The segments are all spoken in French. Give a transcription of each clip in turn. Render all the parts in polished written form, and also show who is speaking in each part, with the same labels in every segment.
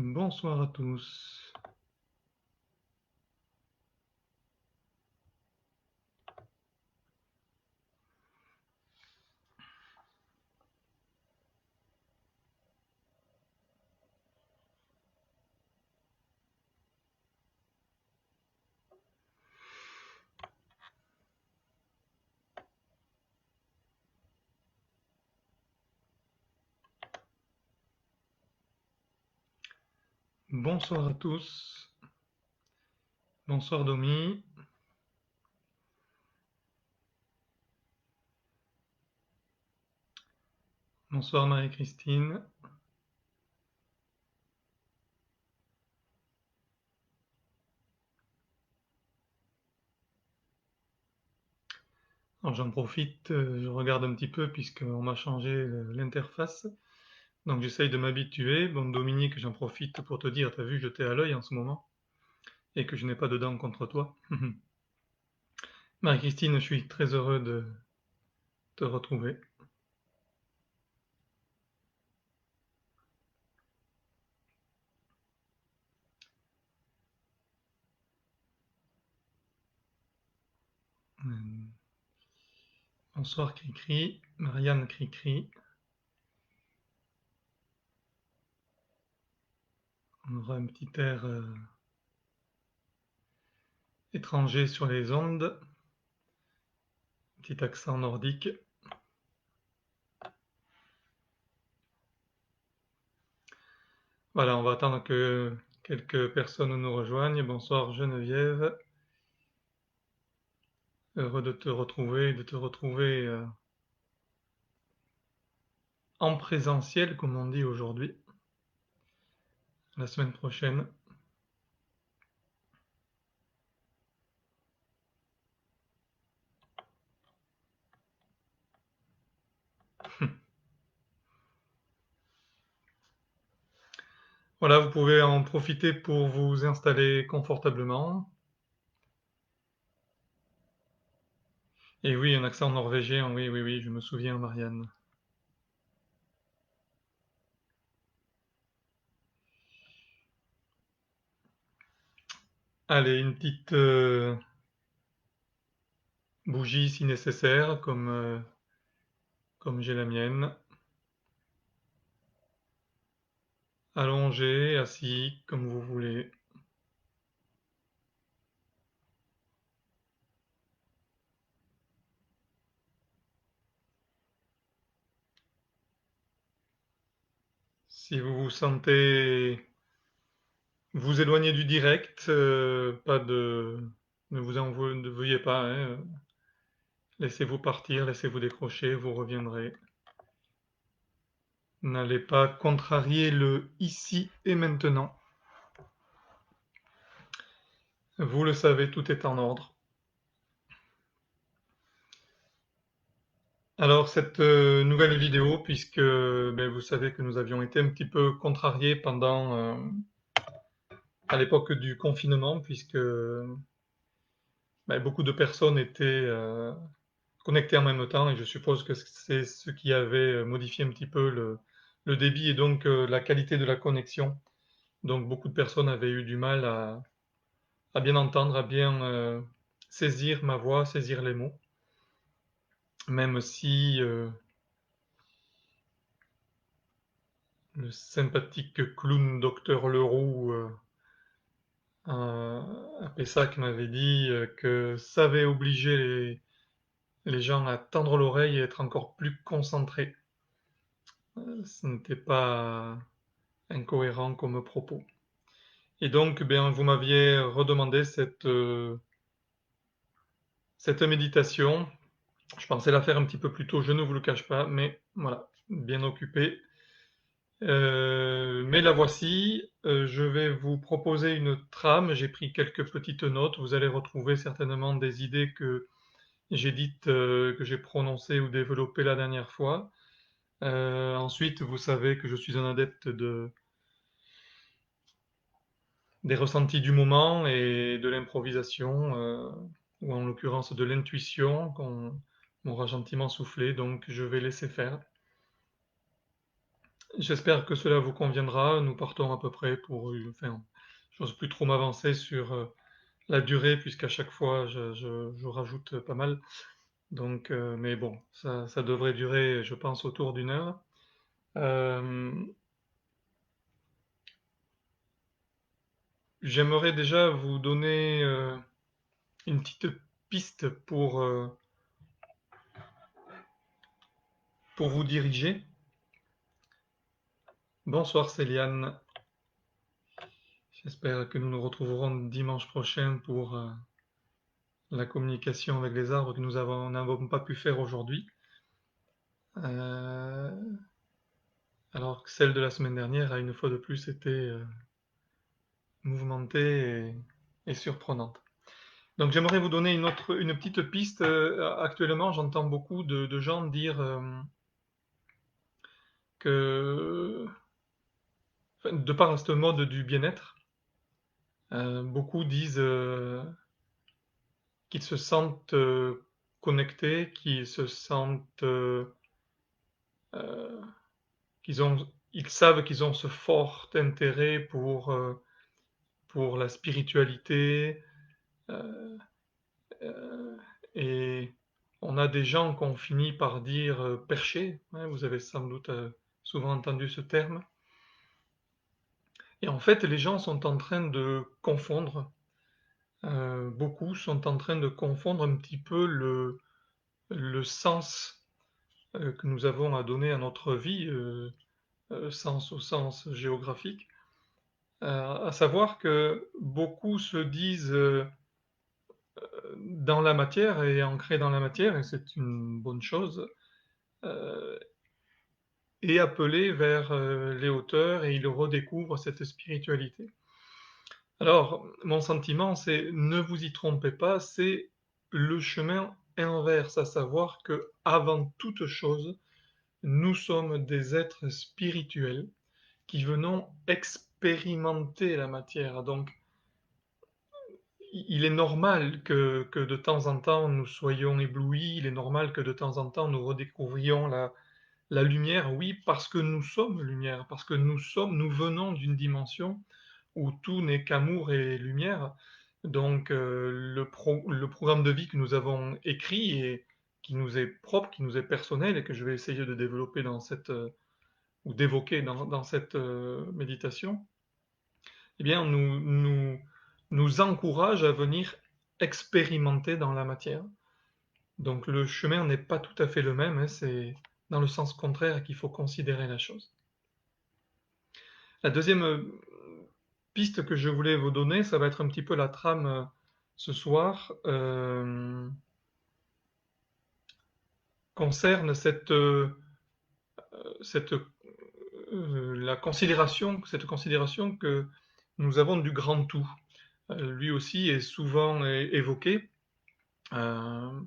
Speaker 1: Bonsoir à tous. Bonsoir à tous. Bonsoir Domi. Bonsoir Marie-Christine. Alors j'en profite, je regarde un petit peu puisqu'on m'a changé l'interface. Donc j'essaye de m'habituer. Bon Dominique, j'en profite pour te dire, t'as vu, je t'ai à l'œil en ce moment et que je n'ai pas de dents contre toi. Marie-Christine, je suis très heureux de te retrouver. Bonsoir Cricri, Marianne Cricri. On aura un petit air étranger sur les ondes, petit accent nordique. Voilà, on va attendre que quelques personnes nous rejoignent. Bonsoir Geneviève, heureux de te retrouver en présentiel, comme on dit aujourd'hui, la semaine prochaine. Voilà, vous pouvez en profiter pour vous installer confortablement. Et oui, un accent norvégien, oui, oui, oui, je me souviens, Marianne. Allez, une petite bougie si nécessaire, comme j'ai la mienne. Allongé, assis, comme vous voulez. Si vous vous sentez vous éloigner du direct, pas de, ne veuillez pas, hein, laissez-vous partir, laissez-vous décrocher, vous reviendrez. N'allez pas contrarier le ici et maintenant. Vous le savez, tout est en ordre. Alors cette nouvelle vidéo, puisque ben, vous savez que nous avions été un petit peu contrariés à l'époque du confinement, puisque ben, beaucoup de personnes étaient connectées en même temps, et je suppose que c'est ce qui avait modifié un petit peu le débit et donc la qualité de la connexion. Donc beaucoup de personnes avaient eu du mal à bien entendre, à bien saisir ma voix, saisir les mots, même si le sympathique clown Docteur Leroux à Pessac m'avait dit que ça avait obligé les gens à tendre l'oreille et être encore plus concentrés. Ce n'était pas incohérent comme propos. Et donc, bien, vous m'aviez redemandé cette méditation. Je pensais la faire un petit peu plus tôt, je ne vous le cache pas, mais voilà, bien occupé. Mais la voici. Je vais vous proposer une trame. J'ai pris quelques petites notes. Vous allez retrouver certainement des idées que j'ai dites, que j'ai prononcées ou développées la dernière fois. Ensuite, vous savez que je suis un adepte des ressentis du moment et de l'improvisation, ou en l'occurrence de l'intuition, qu'on m'aura gentiment soufflé. Donc, je vais laisser faire. J'espère que cela vous conviendra. Nous partons à peu près pour, enfin, j'ose plus trop m'avancer sur la durée, puisqu'à chaque fois je rajoute pas mal. Donc, mais bon, ça devrait durer, je pense, autour d'une heure. Euh, J'aimerais déjà vous donner une petite piste pour vous diriger. Bonsoir Céliane, j'espère que nous nous retrouverons dimanche prochain pour la communication avec les arbres que nous n'avons pas pu faire aujourd'hui. Euh, alors que celle de la semaine dernière a une fois de plus été mouvementée et surprenante. Donc j'aimerais vous donner une petite piste. Actuellement, j'entends beaucoup de gens dire que, enfin, de par ce mode du bien-être, beaucoup disent qu'ils se sentent connectés, qu'ils se sentent, euh, ils savent qu'ils ont ce fort intérêt pour la spiritualité, euh, euh, et on a des gens qu'on finit par dire perchés, hein, vous avez sans doute souvent entendu ce terme. Et en fait, les gens sont en train de confondre, beaucoup sont en train de confondre un petit peu le sens que nous avons à donner à notre vie, sens au sens géographique, à savoir que beaucoup se disent dans la matière et ancrés dans la matière, et c'est une bonne chose, euh, et appelés vers les hauteurs, et ils redécouvrent cette spiritualité. Alors, mon sentiment, c'est ne vous y trompez pas, c'est le chemin inverse, à savoir que avant toute chose, nous sommes des êtres spirituels qui venons expérimenter la matière. Donc, il est normal que de temps en temps nous soyons éblouis, il est normal que de temps en temps nous redécouvrions la lumière, oui, parce que nous sommes lumière, parce que nous venons d'une dimension où tout n'est qu'amour et lumière. Donc le programme de vie que nous avons écrit et qui nous est propre, qui nous est personnel et que je vais essayer de développer dans cette ou d'évoquer dans cette méditation, eh bien nous encourage à venir expérimenter dans la matière. Donc le chemin n'est pas tout à fait le même, hein, c'est dans le sens contraire qu'il faut considérer la chose. La deuxième piste que je voulais vous donner, ça va être un petit peu la trame ce soir, concerne cette considération que nous avons du grand tout. Lui aussi est souvent évoqué euh,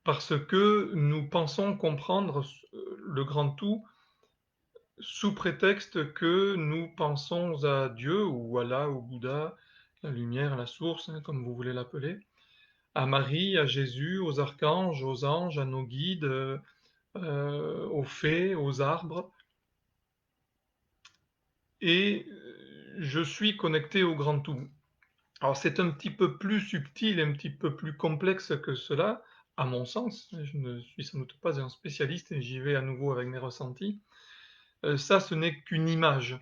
Speaker 1: parce que nous pensons comprendre le grand tout sous prétexte que nous pensons à Dieu ou Allah ou Bouddha, la lumière, la source, hein, comme vous voulez l'appeler, à Marie, à Jésus, aux archanges, aux anges, à nos guides, aux fées, aux arbres. Et je suis connecté au grand tout. Alors c'est un petit peu plus subtil, un petit peu plus complexe que cela, à mon sens. Je ne suis sans doute pas un spécialiste et j'y vais à nouveau avec mes ressentis. Ça, ce n'est qu'une image.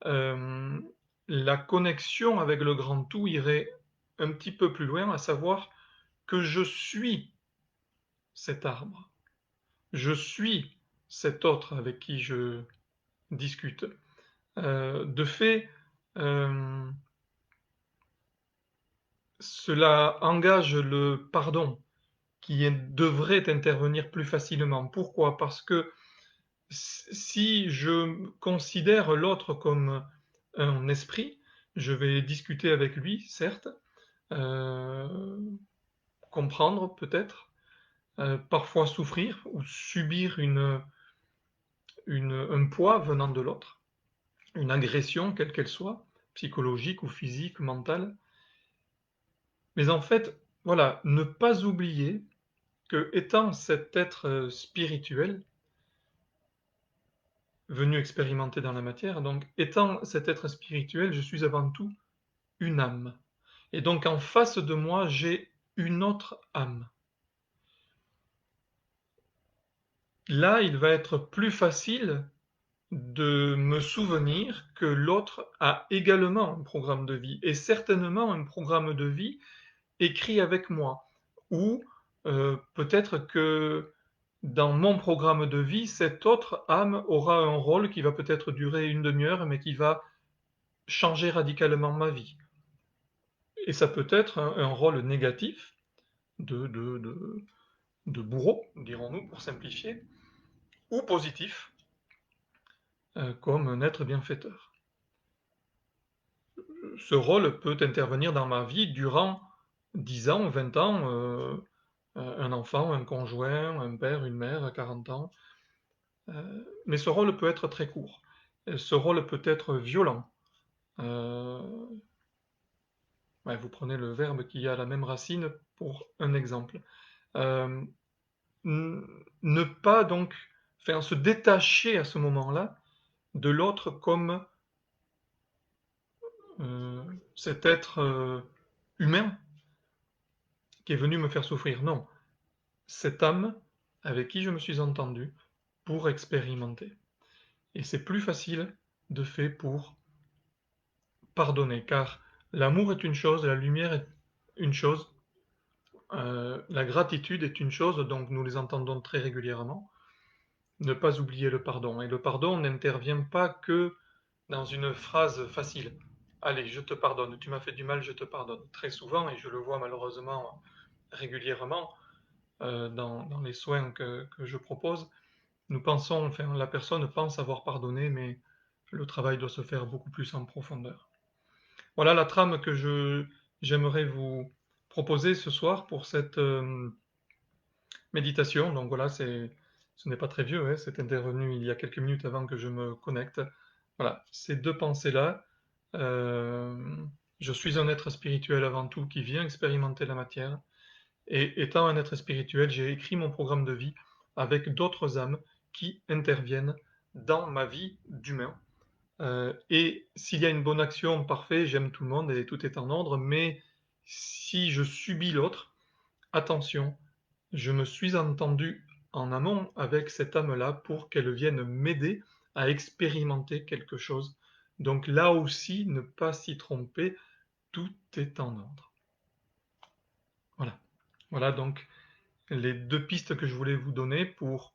Speaker 1: Euh, la connexion avec le grand tout irait un petit peu plus loin, à savoir que je suis cet arbre, je suis cet autre avec qui je discute. De fait, euh, cela engage le pardon qui devrait intervenir plus facilement. Pourquoi? Parce que si je considère l'autre comme un esprit, je vais discuter avec lui, certes, euh, comprendre peut-être, parfois souffrir ou subir un poids venant de l'autre, une agression quelle qu'elle soit, psychologique ou physique, mentale. Mais en fait, voilà, ne pas oublier que étant cet être spirituel, venu expérimenter dans la matière. Donc, étant cet être spirituel, je suis avant tout une âme. Et donc, en face de moi, j'ai une autre âme. Là, il va être plus facile de me souvenir que l'autre a également un programme de vie, et certainement un programme de vie écrit avec moi. Ou peut-être que dans mon programme de vie, cette autre âme aura un rôle qui va peut-être durer une demi-heure, mais qui va changer radicalement ma vie. Et ça peut être un rôle négatif de, de, de, de bourreau, dirons-nous, pour simplifier, ou positif, comme un être bienfaiteur. Ce rôle peut intervenir dans ma vie durant 10 ans, 20 ans, un enfant, un conjoint, un père, une mère à 40 ans. Mais ce rôle peut être très court. Et ce rôle peut être violent. Euh, ouais, vous prenez le verbe qui a la même racine pour un exemple. Euh, ne pas donc faire se détacher à ce moment-là de l'autre comme euh, cet être humain qui est venu me faire souffrir. Non, cette âme avec qui je me suis entendu pour expérimenter. Et c'est plus facile de fait pour pardonner, car l'amour est une chose, la lumière est une chose, la gratitude est une chose, donc nous les entendons très régulièrement. Ne pas oublier le pardon. Et le pardon n'intervient pas que dans une phrase facile. Allez, je te pardonne, tu m'as fait du mal, je te pardonne. Très souvent, et je le vois malheureusement régulièrement dans les soins que je propose, nous pensons, enfin la personne pense avoir pardonné, mais le travail doit se faire beaucoup plus en profondeur. Voilà la trame que j'aimerais vous proposer ce soir pour cette méditation. Donc voilà, ce n'est pas très vieux, hein, c'est intervenu il y a quelques minutes avant que je me connecte. Voilà, ces deux pensées-là. euh, je suis un être spirituel avant tout qui vient expérimenter la matière. Et étant un être spirituel, j'ai écrit mon programme de vie avec d'autres âmes qui interviennent dans ma vie d'humain. Et s'il y a une bonne action, parfait, j'aime tout le monde et tout est en ordre, mais si je subis l'autre, attention, je me suis entendu en amont avec cette âme-là pour qu'elle vienne m'aider à expérimenter quelque chose. Donc là aussi, ne pas s'y tromper, tout est en ordre. Voilà. Voilà donc les deux pistes que je voulais vous donner pour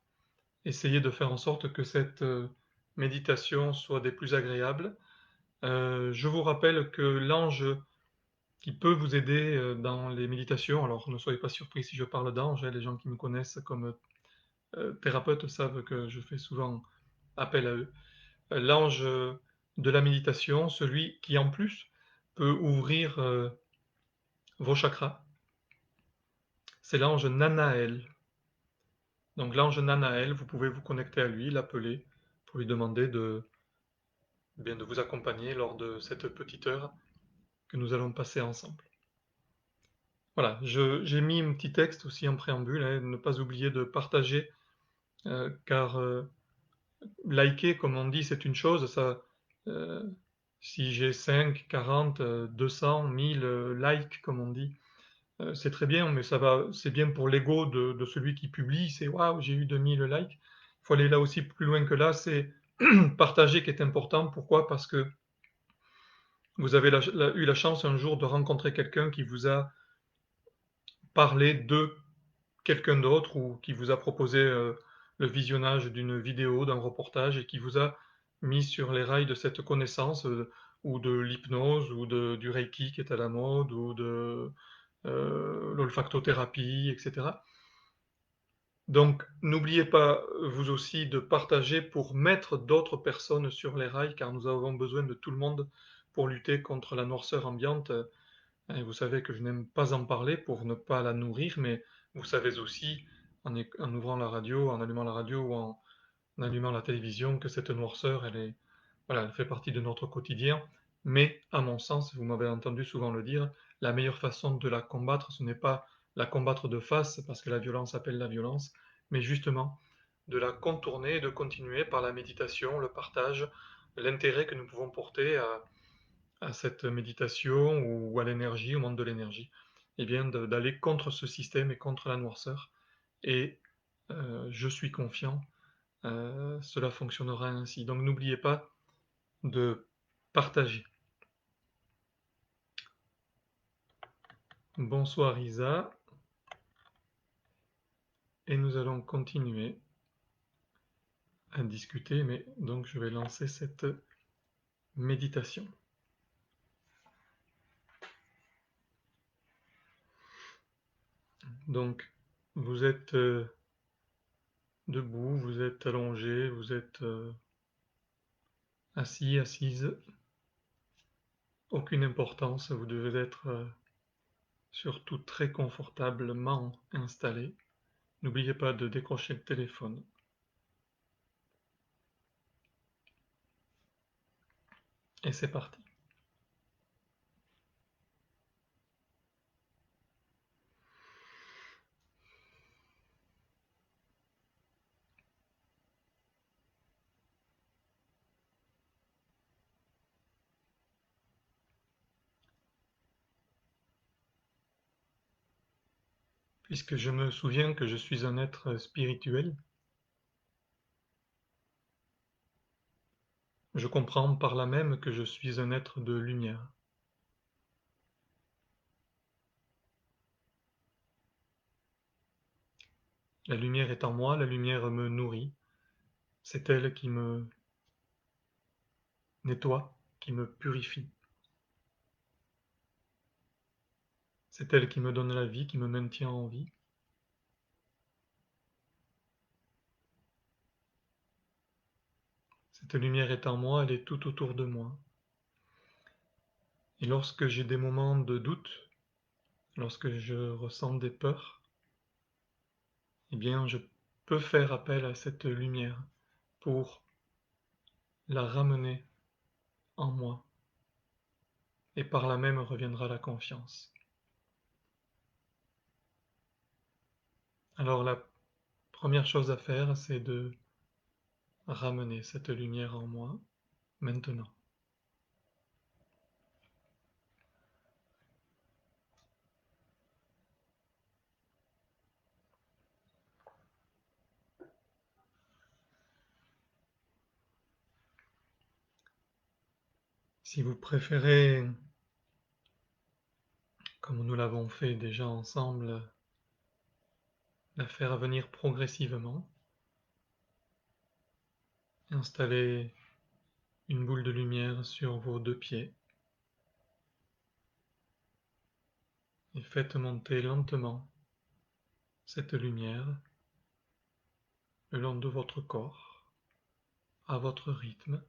Speaker 1: essayer de faire en sorte que cette méditation soit des plus agréables. Je vous rappelle que l'ange qui peut vous aider dans les méditations, alors ne soyez pas surpris si je parle d'ange, hein, les gens qui me connaissent comme thérapeute savent que je fais souvent appel à eux. L'ange de la méditation, celui qui en plus peut ouvrir vos chakras, c'est l'ange Nanaël. Donc l'ange Nanaël, vous pouvez vous connecter à lui, l'appeler, pour lui demander de vous accompagner lors de cette petite heure que nous allons passer ensemble. Voilà, j'ai mis un petit texte aussi en préambule, hein, ne pas oublier de partager, car liker, comme on dit, c'est une chose, ça, euh, si j'ai 5, 40, 200, 1000 likes, comme on dit, c'est très bien, mais ça va, c'est bien pour l'ego de celui qui publie, c'est waouh, j'ai eu 2000 likes. Il faut aller là aussi plus loin que là, c'est partager qui est important. Pourquoi? Parce que vous avez eu la chance un jour de rencontrer quelqu'un qui vous a parlé de quelqu'un d'autre ou qui vous a proposé le visionnage d'une vidéo, d'un reportage et qui vous a mis sur les rails de cette connaissance ou de l'hypnose ou du Reiki qui est à la mode ou de l'olfactothérapie, etc. Donc n'oubliez pas vous aussi de partager pour mettre d'autres personnes sur les rails car nous avons besoin de tout le monde pour lutter contre la noirceur ambiante. Et vous savez que je n'aime pas en parler pour ne pas la nourrir, mais vous savez aussi, en ouvrant la radio, en allumant la radio ou en allumant la télévision, que cette noirceur, voilà, elle fait partie de notre quotidien. Mais à mon sens, vous m'avez entendu souvent le dire, la meilleure façon de la combattre, ce n'est pas la combattre de face, parce que la violence appelle la violence, mais justement de la contourner et de continuer par la méditation, le partage, l'intérêt que nous pouvons porter à cette méditation ou à l'énergie, au monde de l'énergie, et bien d'aller contre ce système et contre la noirceur. Et je suis confiant, cela fonctionnera ainsi. Donc n'oubliez pas de partager. Bonsoir Isa, et nous allons continuer à discuter, mais donc je vais lancer cette méditation. Donc vous êtes debout, vous êtes allongé, vous êtes assis, assise, aucune importance, vous devez être surtout très confortablement installé. N'oubliez pas de décrocher le téléphone. Et c'est parti. Puisque je me souviens que je suis un être spirituel, je comprends par là même que je suis un être de lumière. La lumière est en moi, la lumière me nourrit. C'est elle qui me nettoie, qui me purifie. C'est elle qui me donne la vie, qui me maintient en vie. Cette lumière est en moi, elle est tout autour de moi. Et lorsque j'ai des moments de doute, lorsque je ressens des peurs, eh bien je peux faire appel à cette lumière pour la ramener en moi. Et par là même reviendra la confiance. Alors la première chose à faire, c'est de ramener cette lumière en moi maintenant. Si vous préférez, comme nous l'avons fait déjà ensemble, la faire venir progressivement, installez une boule de lumière sur vos deux pieds et faites monter lentement cette lumière le long de votre corps, à votre rythme.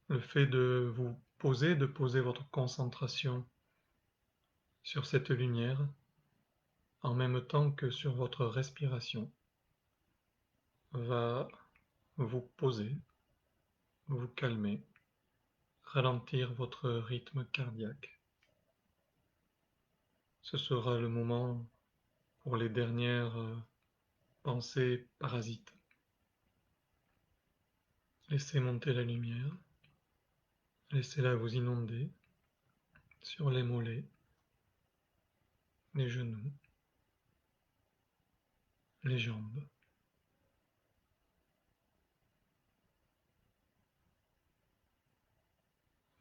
Speaker 1: Le fait de vous poser, de poser votre concentration sur cette lumière en même temps que sur votre respiration va vous poser, vous calmer, ralentir votre rythme cardiaque. Ce sera le moment pour les dernières pensées parasites. Laissez monter la lumière, laissez-la vous inonder sur les mollets, les genoux, les jambes.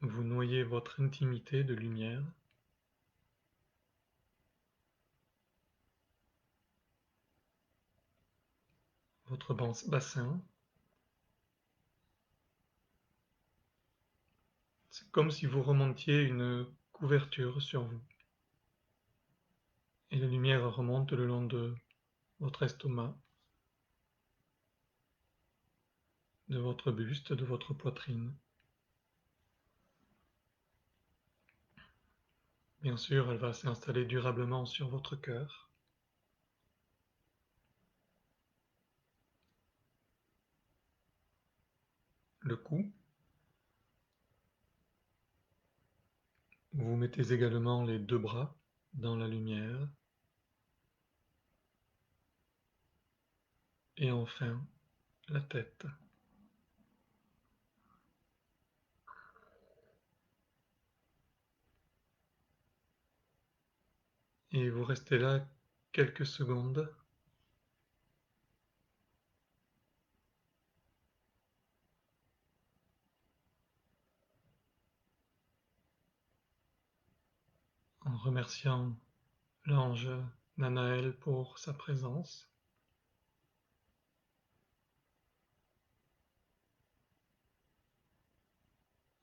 Speaker 1: Vous noyez votre intimité de lumière. Votre bassin. C'est comme si vous remontiez une couverture sur vous. Et la lumière remonte le long de votre estomac, de votre buste, de votre poitrine. Bien sûr, elle va s'installer durablement sur votre cœur. Le cou. Vous mettez également les deux bras dans la lumière. et enfin la tête. Et vous restez là quelques secondes. En remerciant l'ange Nanaël pour sa présence,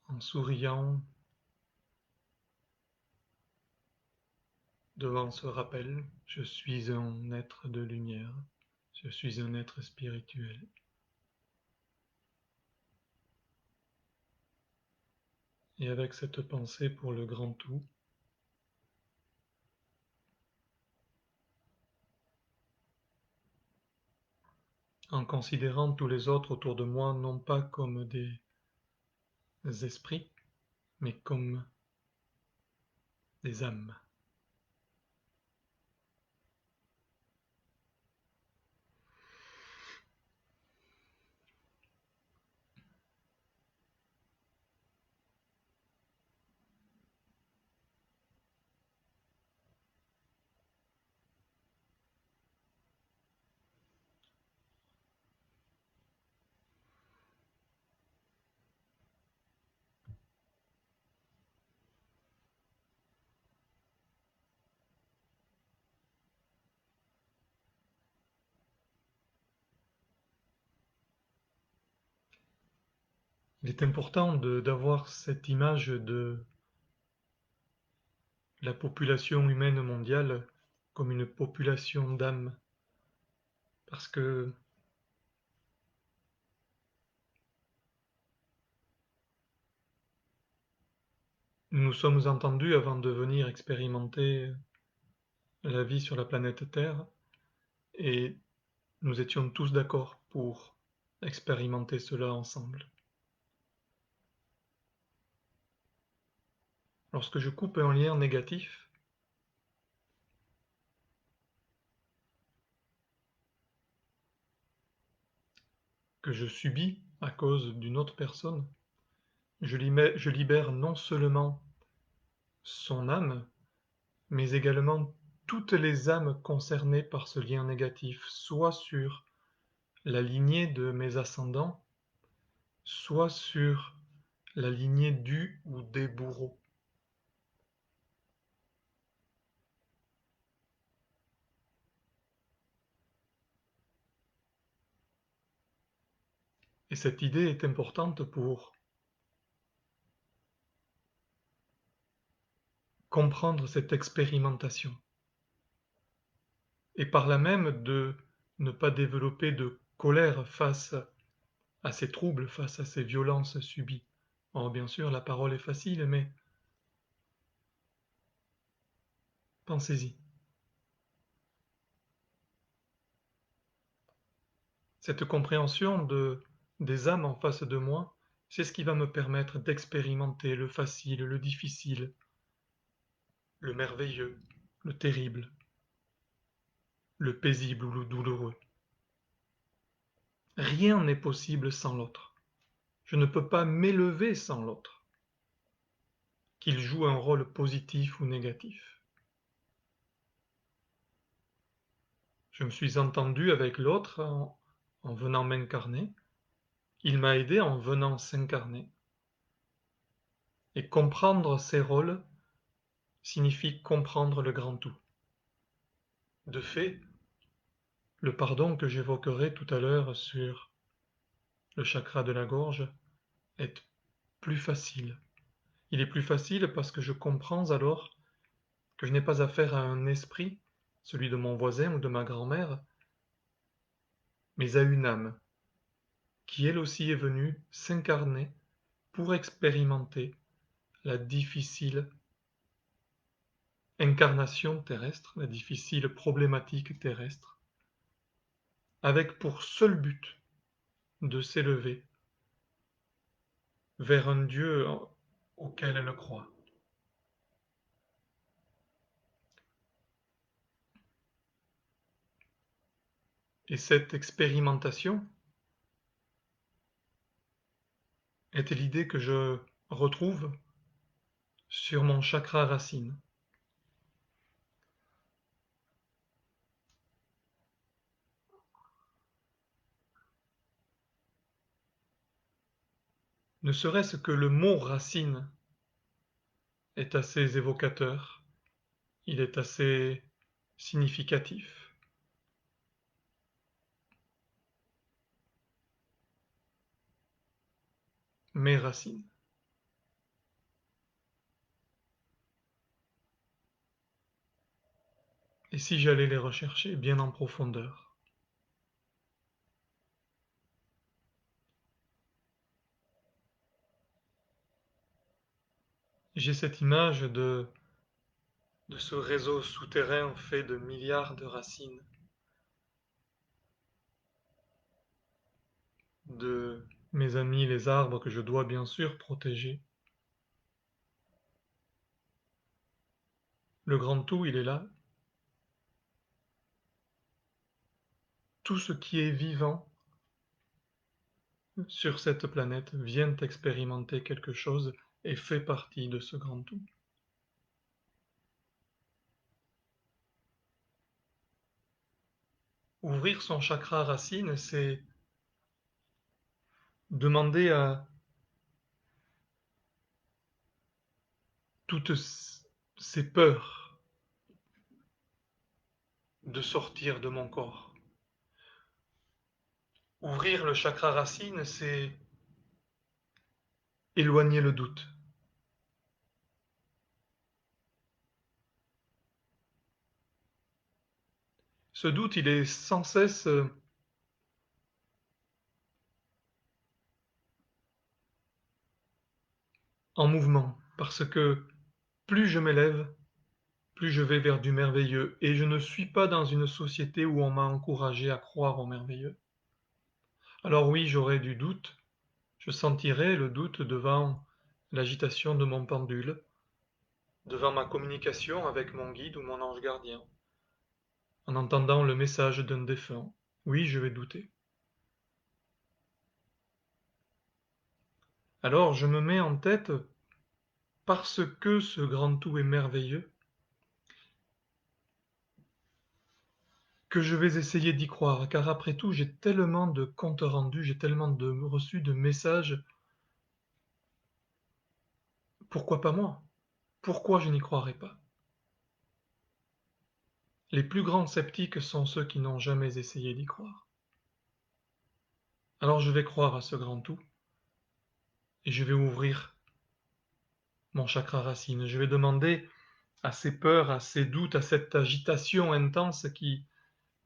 Speaker 1: en souriant devant ce rappel, je suis un être de lumière, je suis un être spirituel. Et avec cette pensée pour le grand tout, en considérant tous les autres autour de moi non pas comme des esprits, mais comme des âmes. Il est important d'avoir cette image de la population humaine mondiale comme une population d'âmes, parce que nous nous sommes entendus avant de venir expérimenter la vie sur la planète Terre, et nous étions tous d'accord pour expérimenter cela ensemble. Lorsque je coupe un lien négatif, que je subis à cause d'une autre personne, je libère non seulement son âme, mais également toutes les âmes concernées par ce lien négatif, soit sur la lignée de mes ascendants, soit sur la lignée du ou des bourreaux. Et cette idée est importante pour comprendre cette expérimentation. Et par là même de ne pas développer de colère face à ces troubles, face à ces violences subies. Or, bien sûr, la parole est facile, mais pensez-y. Cette compréhension des âmes en face de moi, c'est ce qui va me permettre d'expérimenter le facile, le difficile, le merveilleux, le terrible, le paisible ou le douloureux. Rien n'est possible sans l'autre. Je ne peux pas m'élever sans l'autre, qu'il joue un rôle positif ou négatif. Je me suis entendu avec l'autre en venant m'incarner. Il m'a aidé en venant s'incarner. Et comprendre ces rôles signifie comprendre le grand tout. De fait, le pardon que j'évoquerai tout à l'heure sur le chakra de la gorge est plus facile. Il est plus facile parce que je comprends alors que je n'ai pas affaire à un esprit, celui de mon voisin ou de ma grand-mère, mais à une âme, qui elle aussi est venue s'incarner pour expérimenter la difficile incarnation terrestre, la difficile problématique terrestre, avec pour seul but de s'élever vers un Dieu auquel elle croit. Et cette expérimentation était l'idée que je retrouve sur mon chakra racine. Ne serait-ce que le mot racine est assez évocateur, il est assez significatif. Mes racines. Et si j'allais les rechercher bien en profondeur? J'ai cette image de ce réseau souterrain fait de milliards de racines, de mes amis les arbres que je dois bien sûr protéger. Le grand tout, il est là. Tout ce qui est vivant sur cette planète vient expérimenter quelque chose et fait partie de ce grand tout. Ouvrir son chakra racine, c'est demander à toutes ces peurs de sortir de mon corps. Ouvrir le chakra racine, c'est éloigner le doute. Ce doute, il est sans cesse en mouvement, parce que plus je m'élève, plus je vais vers du merveilleux, et je ne suis pas dans une société où on m'a encouragé à croire au merveilleux. Alors oui, j'aurai du doute, je sentirai le doute devant l'agitation de mon pendule, devant ma communication avec mon guide ou mon ange gardien, en entendant le message d'un défunt. Oui, je vais douter. Alors je me mets en tête, parce que ce grand tout est merveilleux, que je vais essayer d'y croire, car après tout, j'ai tellement de comptes rendus, j'ai tellement reçus de messages. Pourquoi pas moi? Pourquoi je n'y croirais pas? Les plus grands sceptiques sont ceux qui n'ont jamais essayé d'y croire. Alors je vais croire à ce grand tout, et je vais ouvrir mon chakra racine. Je vais demander à ces peurs, à ces doutes, à cette agitation intense qui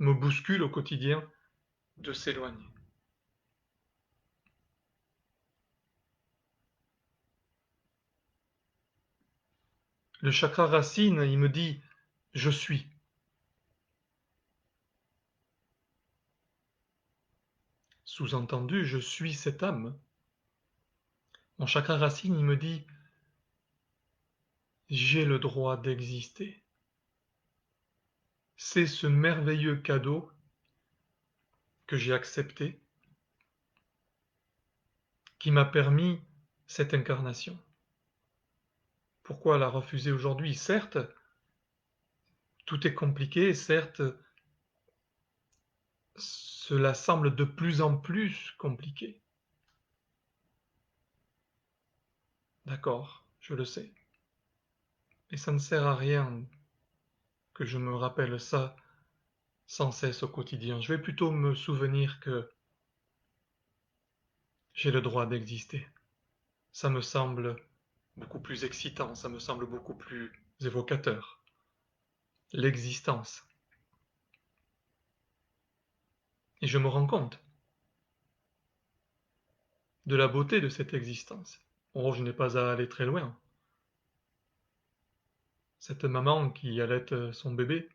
Speaker 1: me bouscule au quotidien, de s'éloigner. Le chakra racine, il me dit, je suis. Sous-entendu, je suis cette âme. Mon chakra racine, il me dit, j'ai le droit d'exister. C'est ce merveilleux cadeau que j'ai accepté qui m'a permis cette incarnation. Pourquoi la refuser aujourd'hui? Certes, tout est compliqué, certes, cela semble de plus en plus compliqué. D'accord, je le sais. Et ça ne sert à rien que je me rappelle ça sans cesse au quotidien. Je vais plutôt me souvenir que j'ai le droit d'exister. Ça me semble beaucoup plus excitant, ça me semble beaucoup plus évocateur. L'existence. Et je me rends compte de la beauté de cette existence. Oh, je n'ai pas à aller très loin. Cette maman qui allaite son bébé,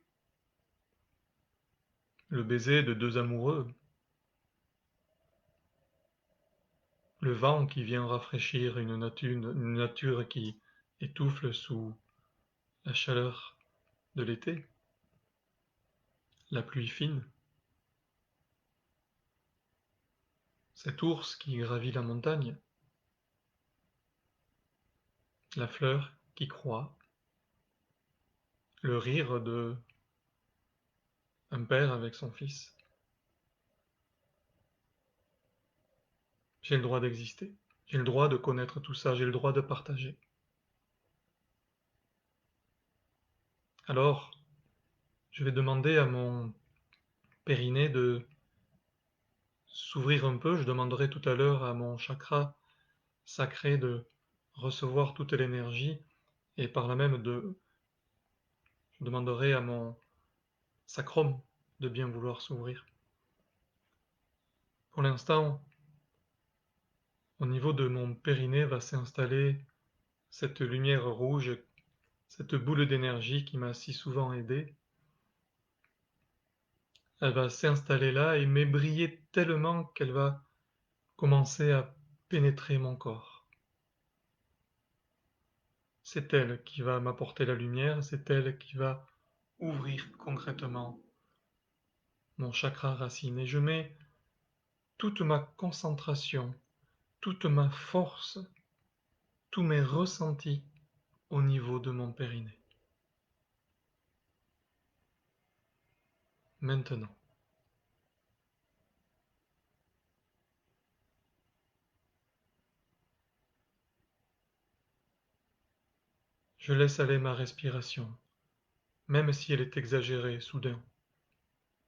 Speaker 1: le baiser de deux amoureux, le vent qui vient rafraîchir une nature qui étouffe sous la chaleur de l'été, la pluie fine, cet ours qui gravit la montagne, la fleur qui croît, le rire de un père avec son fils. J'ai le droit d'exister. J'ai le droit de connaître tout ça, j'ai le droit de partager. Alors, je vais demander à mon périnée de s'ouvrir un peu. Je demanderai tout à l'heure à mon chakra sacré de recevoir toute l'énergie et par là même je demanderai à mon sacrum de bien vouloir s'ouvrir. Pour l'instant, au niveau de mon périnée va s'installer cette lumière rouge, cette boule d'énergie qui m'a si souvent aidé. Elle va s'installer là et m'ébriller tellement qu'elle va commencer à pénétrer mon corps. C'est elle qui va m'apporter la lumière, c'est elle qui va ouvrir concrètement mon chakra racine. Et je mets toute ma concentration, toute ma force, tous mes ressentis au niveau de mon périnée. Maintenant, je laisse aller ma respiration, même si elle est exagérée soudain.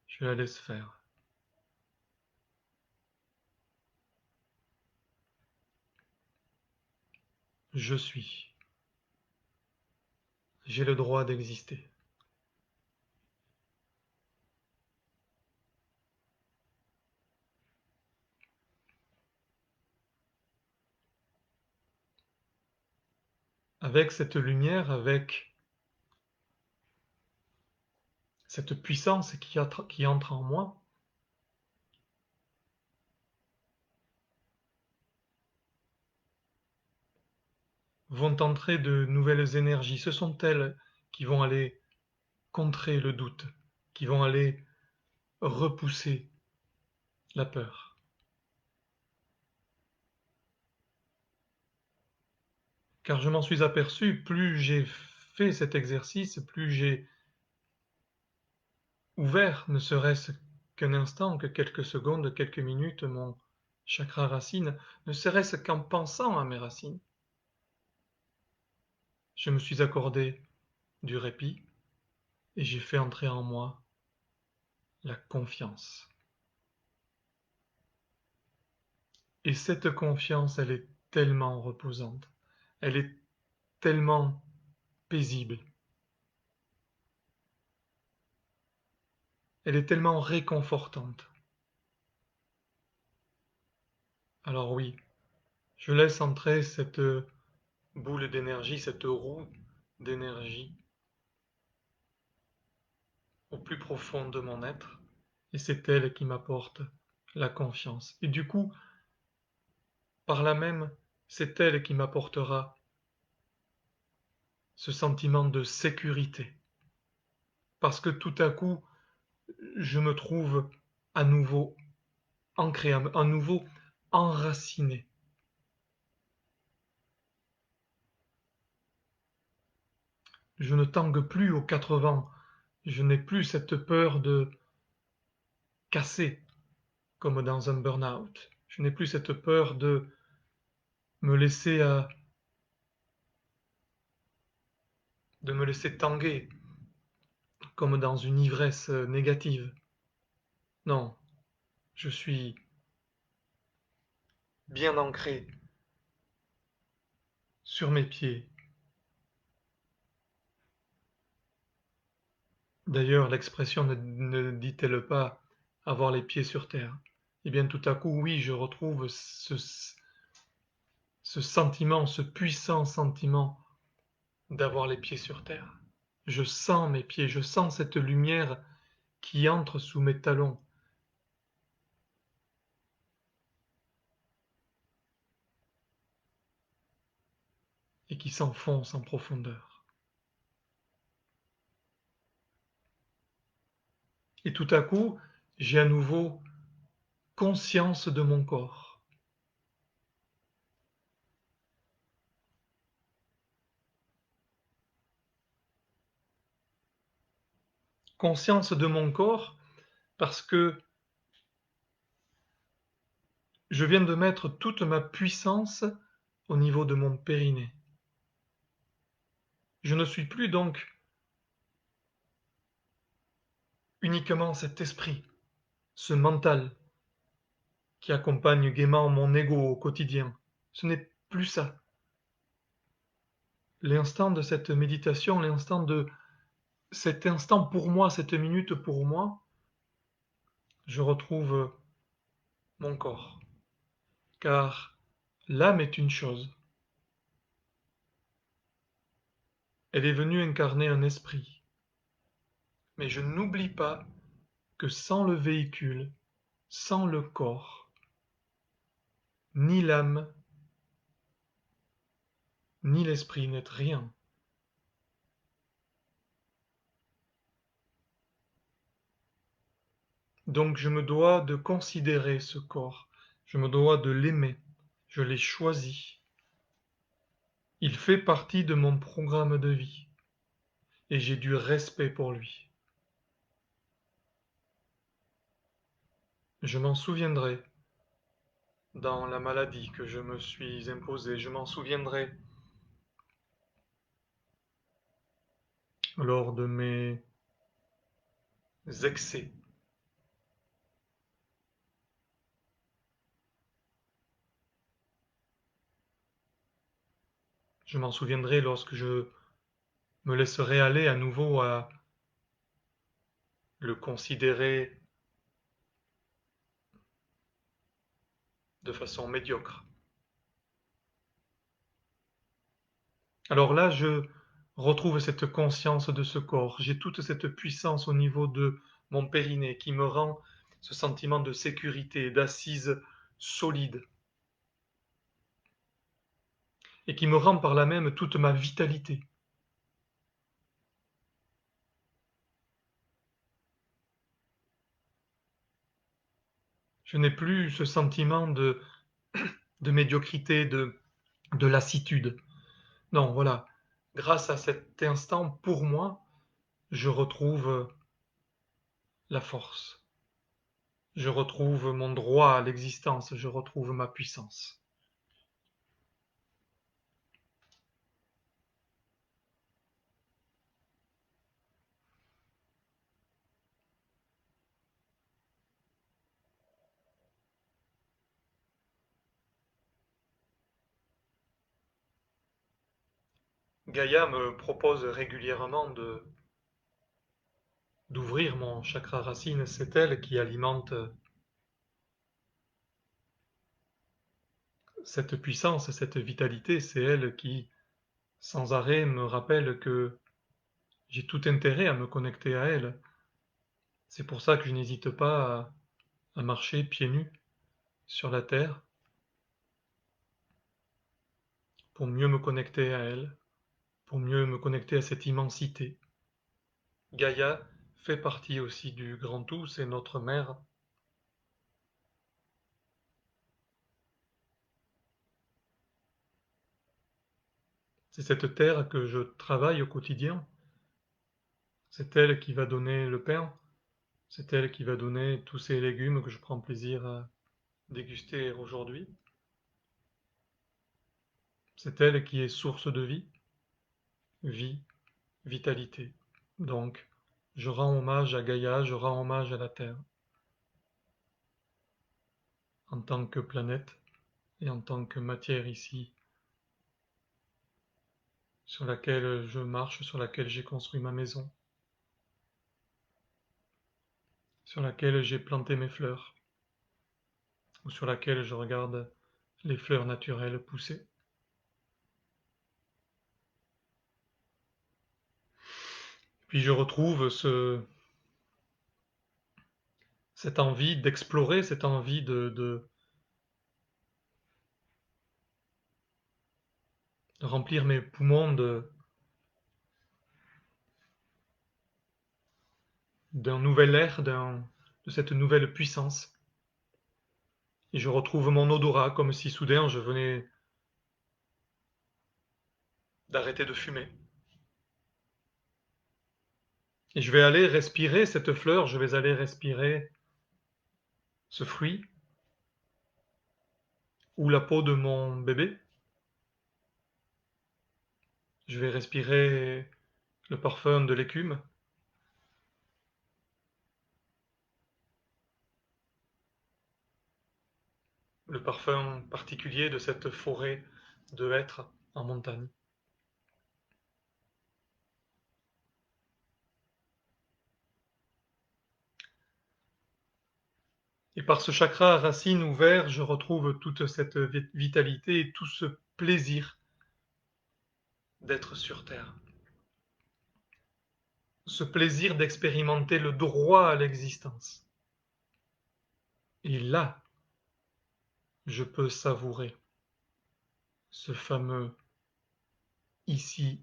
Speaker 1: Je la laisse faire. Je suis. J'ai le droit d'exister. Avec cette lumière, avec cette puissance qui entre en moi, vont entrer de nouvelles énergies. Ce sont elles qui vont aller contrer le doute, qui vont aller repousser la peur. Car je m'en suis aperçu, plus j'ai fait cet exercice, plus j'ai ouvert, ne serait-ce qu'un instant, que quelques secondes, quelques minutes, mon chakra racine, ne serait-ce qu'en pensant à mes racines. Je me suis accordé du répit et j'ai fait entrer en moi la confiance. Et cette confiance, elle est tellement reposante, elle est tellement paisible, elle est tellement réconfortante. Alors oui, je laisse entrer cette boule d'énergie, cette roue d'énergie au plus profond de mon être, et c'est elle qui m'apporte la confiance. Et du coup, par là même, c'est elle qui m'apportera ce sentiment de sécurité. Parce que tout à coup, je me trouve à nouveau ancré, à nouveau enraciné. Je ne tangue plus aux 80. Je n'ai plus cette peur de casser comme dans un burn-out. Je n'ai plus cette peur de me laisser de me laisser tanguer comme dans une ivresse négative. Non, je suis bien ancré sur mes pieds. D'ailleurs, l'expression ne dit-elle pas avoir les pieds sur terre? Eh bien, tout à coup, oui, je retrouve ce sentiment, ce puissant sentiment d'avoir les pieds sur terre. Je sens mes pieds, je sens cette lumière qui entre sous mes talons et qui s'enfonce en profondeur. Et tout à coup, j'ai à nouveau conscience de mon corps. Conscience de mon corps parce que je viens de mettre toute ma puissance au niveau de mon périnée. Je ne suis plus donc uniquement cet esprit, ce mental qui accompagne gaiement mon ego au quotidien. Ce n'est plus ça. L'instant de cette méditation, l'instant de cet instant pour moi, cette minute pour moi, je retrouve mon corps. Car l'âme est une chose. Elle est venue incarner un esprit. Mais je n'oublie pas que sans le véhicule, sans le corps, ni l'âme, ni l'esprit n'est rien. Donc je me dois de considérer ce corps, je me dois de l'aimer, je l'ai choisi. Il fait partie de mon programme de vie et j'ai du respect pour lui. Je m'en souviendrai dans la maladie que je me suis imposée, je m'en souviendrai lors de mes excès. Je m'en souviendrai lorsque je me laisserai aller à nouveau à le considérer de façon médiocre. Alors là, je retrouve cette conscience de ce corps. J'ai toute cette puissance au niveau de mon périnée qui me rend ce sentiment de sécurité, d'assise solide, et qui me rend par là même toute ma vitalité. Je n'ai plus ce sentiment de médiocrité, de lassitude. Non, voilà. Grâce à cet instant, pour moi, je retrouve la force. Je retrouve mon droit à l'existence. Je retrouve ma puissance. Gaïa me propose régulièrement d'ouvrir mon chakra racine. C'est elle qui alimente cette puissance, cette vitalité. C'est elle qui, sans arrêt, me rappelle que j'ai tout intérêt à me connecter à elle. C'est pour ça que je n'hésite pas à marcher pieds nus sur la terre pour mieux me connecter à elle, pour mieux me connecter à cette immensité. Gaïa fait partie aussi du grand tout, c'est notre mère. C'est cette terre que je travaille au quotidien. C'est elle qui va donner le pain. C'est elle qui va donner tous ces légumes que je prends plaisir à déguster aujourd'hui. C'est elle qui est source de vie, vie, vitalité. Donc, je rends hommage à Gaïa, je rends hommage à la Terre, en tant que planète et en tant que matière ici, sur laquelle je marche, sur laquelle j'ai construit ma maison, sur laquelle j'ai planté mes fleurs, ou sur laquelle je regarde les fleurs naturelles pousser. Puis je retrouve cette envie d'explorer, cette envie de remplir mes poumons d'un nouvel air, de cette nouvelle puissance. et je retrouve mon odorat comme si soudain je venais d'arrêter de fumer. Et je vais aller respirer cette fleur, je vais aller respirer ce fruit ou la peau de mon bébé. Je vais respirer le parfum de l'écume, le parfum particulier de cette forêt de hêtres en montagne. Et par ce chakra racine ouvert, je retrouve toute cette vitalité et tout ce plaisir d'être sur Terre. Ce plaisir d'expérimenter le droit à l'existence. Et là, je peux savourer ce fameux ici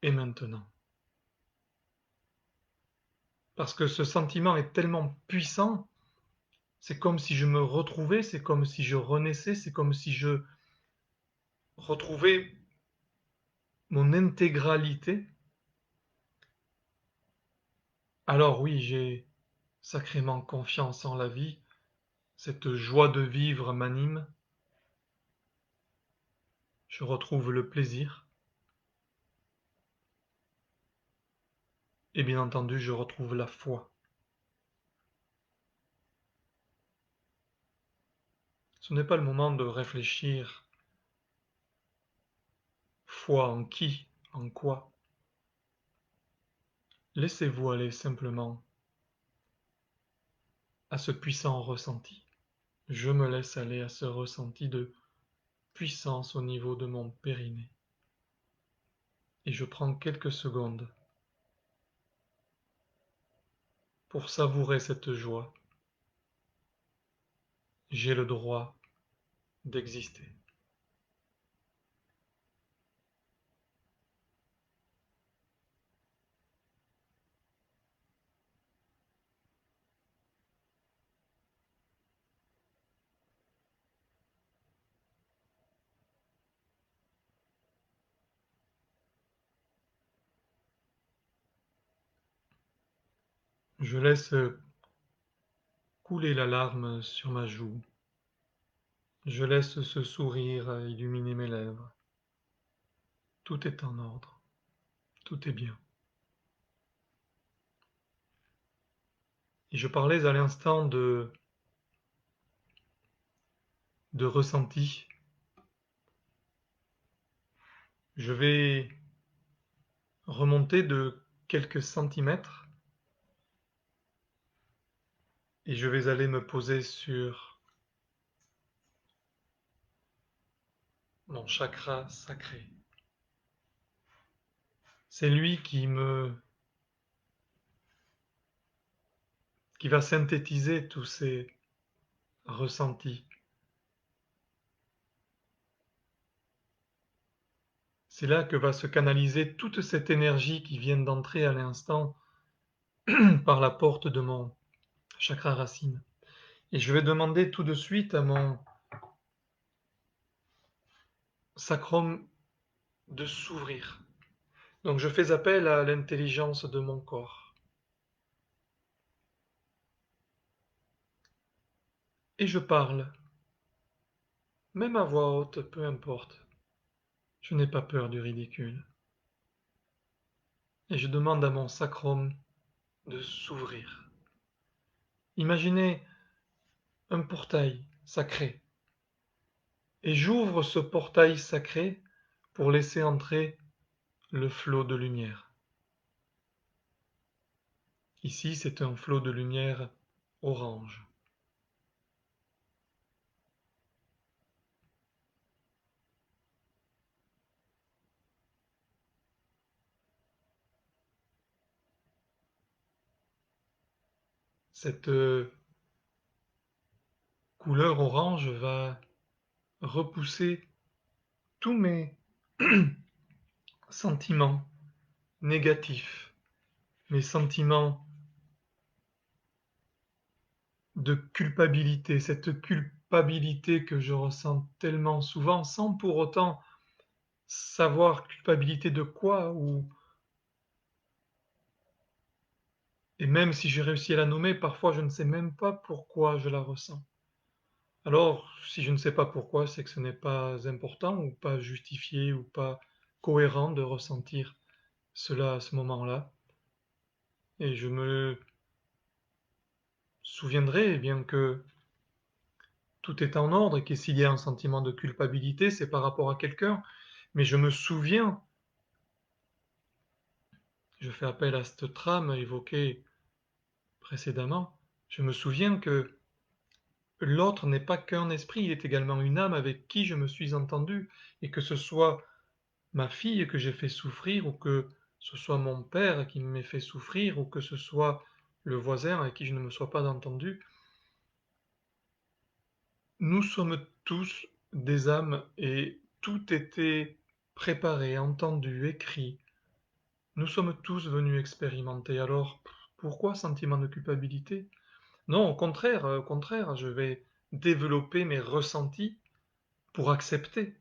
Speaker 1: et maintenant. Parce que ce sentiment est tellement puissant, c'est comme si je me retrouvais, c'est comme si je renaissais, c'est comme si je retrouvais mon intégralité. Alors oui, j'ai sacrément confiance en la vie, cette joie de vivre m'anime, je retrouve le plaisir, et bien entendu, je retrouve la foi. Ce n'est pas le moment de réfléchir foi en qui, en quoi. Laissez-vous aller simplement à ce puissant ressenti. Je me laisse aller à ce ressenti de puissance au niveau de mon périnée. Et je prends quelques secondes pour savourer cette joie. J'ai le droit d'exister. Je laisse couler la larme sur ma joue. Je laisse ce sourire illuminer mes lèvres. Tout est en ordre. Tout est bien. Et je parlais à l'instant de ressenti. Je vais remonter de quelques centimètres et je vais aller me poser sur mon chakra sacré. C'est lui qui va synthétiser tous ces ressentis. C'est là que va se canaliser toute cette énergie qui vient d'entrer à l'instant par la porte de mon chakra racine. Et je vais demander tout de suite à mon sacrum de s'ouvrir. Donc je fais appel à l'intelligence de mon corps. Et je parle, même à voix haute, peu importe. Je n'ai pas peur du ridicule. Et je demande à mon sacrum de s'ouvrir. Imaginez un portail sacré. Et j'ouvre ce portail sacré pour laisser entrer le flot de lumière. Ici, c'est un flot de lumière orange. Cette couleur orange va repousser tous mes sentiments négatifs, mes sentiments de culpabilité, cette culpabilité que je ressens tellement souvent, sans pour autant savoir culpabilité de quoi, ou et même si j'ai réussi à la nommer, parfois je ne sais même pas pourquoi je la ressens. Alors, si je ne sais pas pourquoi, c'est que ce n'est pas important ou pas justifié ou pas cohérent de ressentir cela à ce moment-là. Et je me souviendrai eh bien que tout est en ordre et que s'il y a un sentiment de culpabilité, c'est par rapport à quelqu'un. Mais je me souviens, je fais appel à cette trame évoquée précédemment, je me souviens que l'autre n'est pas qu'un esprit, il est également une âme avec qui je me suis entendu, et que ce soit ma fille que j'ai fait souffrir, ou que ce soit mon père qui m'ait fait souffrir, ou que ce soit le voisin avec qui je ne me sois pas entendu, nous sommes tous des âmes et tout était préparé, entendu, écrit. Nous sommes tous venus expérimenter. Alors, pourquoi sentiment de culpabilité? Non, au contraire, je vais développer mes ressentis pour accepter.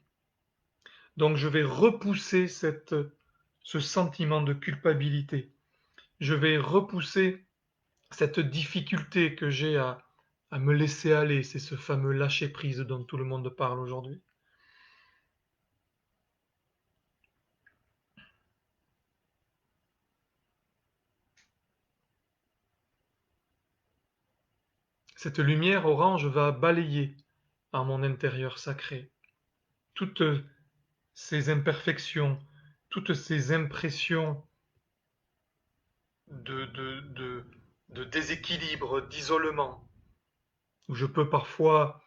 Speaker 1: Donc, je vais repousser ce sentiment de culpabilité. Je vais repousser cette difficulté que j'ai à me laisser aller. C'est ce fameux lâcher-prise dont tout le monde parle aujourd'hui. Cette lumière orange va balayer à mon intérieur sacré toutes ces imperfections, toutes ces impressions de, de, de, de déséquilibre, d'isolement, où je peux parfois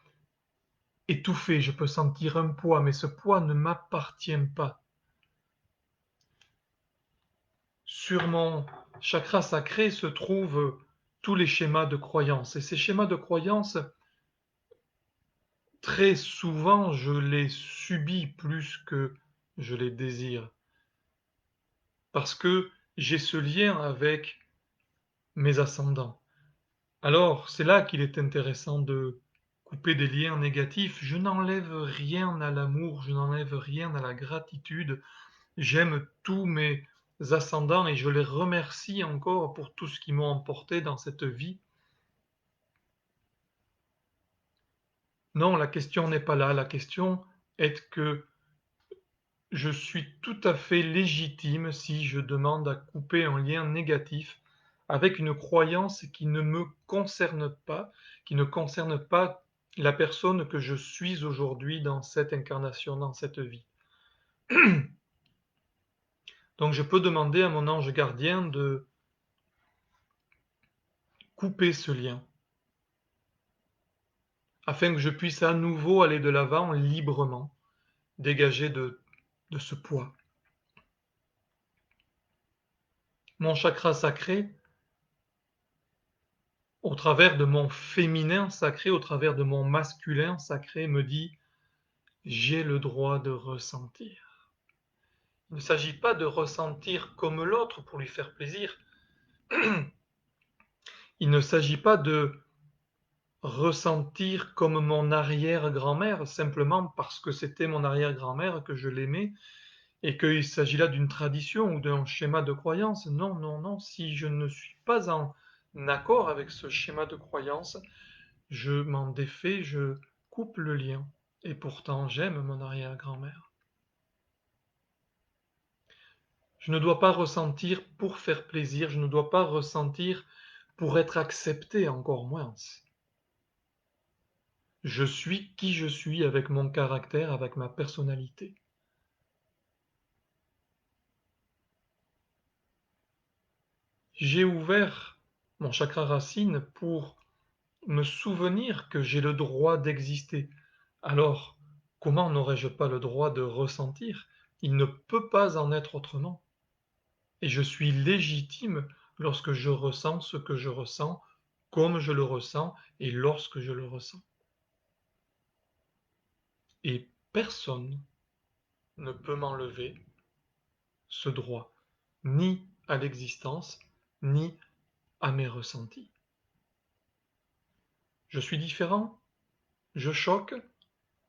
Speaker 1: étouffer, je peux sentir un poids, mais ce poids ne m'appartient pas. Sur mon chakra sacré se trouvent tous les schémas de croyance. Et ces schémas de croyance, très souvent, je les subis plus que je les désire. Parce que j'ai ce lien avec mes ascendants. Alors, c'est là qu'il est intéressant de couper des liens négatifs. Je n'enlève rien à l'amour, je n'enlève rien à la gratitude. J'aime tous mes ascendants et je les remercie encore pour tout ce qu'ils m'ont emporté dans cette vie. Non, la question n'est pas là. La question est que je suis tout à fait légitime si je demande à couper un lien négatif avec une croyance qui ne me concerne pas, qui ne concerne pas la personne que je suis aujourd'hui dans cette incarnation, dans cette vie. Donc je peux demander à mon ange gardien de couper ce lien, afin que je puisse à nouveau aller de l'avant librement, dégagé de ce poids. Mon chakra sacré, au travers de mon féminin sacré, au travers de mon masculin sacré, me dit j'ai le droit de ressentir. Il ne s'agit pas de ressentir comme l'autre pour lui faire plaisir. Il ne s'agit pas de ressentir comme mon arrière-grand-mère, simplement parce que c'était mon arrière-grand-mère que je l'aimais et qu'il s'agit là d'une tradition ou d'un schéma de croyance. Non, non, non. Si je ne suis pas en accord avec ce schéma de croyance, je m'en défais, je coupe le lien. Et pourtant, j'aime mon arrière-grand-mère. Je ne dois pas ressentir pour faire plaisir, je ne dois pas ressentir pour être accepté, encore moins. Je suis qui je suis avec mon caractère, avec ma personnalité. J'ai ouvert mon chakra racine pour me souvenir que j'ai le droit d'exister. Alors, comment n'aurais-je pas le droit de ressentir? Il ne peut pas en être autrement. Et je suis légitime lorsque je ressens ce que je ressens, comme je le ressens et lorsque je le ressens. Et personne ne peut m'enlever ce droit, ni à l'existence, ni à mes ressentis. Je suis différent, je choque,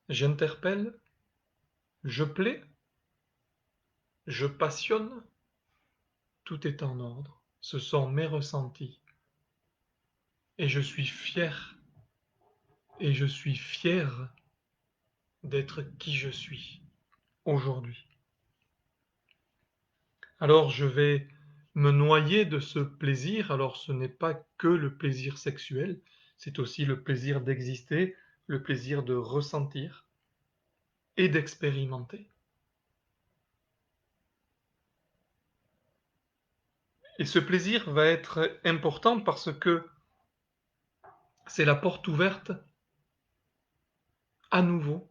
Speaker 1: j'interpelle, je plais, je passionne, tout est en ordre. Ce sont mes ressentis. Et je suis fier, et je suis fier d'être qui je suis aujourd'hui. Alors je vais me noyer de ce plaisir, alors ce n'est pas que le plaisir sexuel, c'est aussi le plaisir d'exister, le plaisir de ressentir et d'expérimenter. Et ce plaisir va être important parce que c'est la porte ouverte à nouveau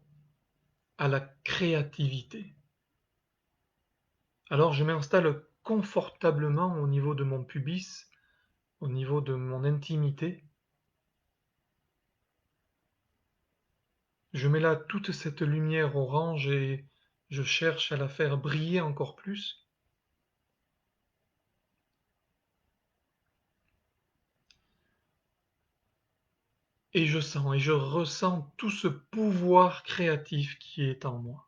Speaker 1: à la créativité. Alors je m'installe confortablement au niveau de mon pubis, au niveau de mon intimité. Je mets là toute cette lumière orange et je cherche à la faire briller encore plus. Et je sens et je ressens tout ce pouvoir créatif qui est en moi.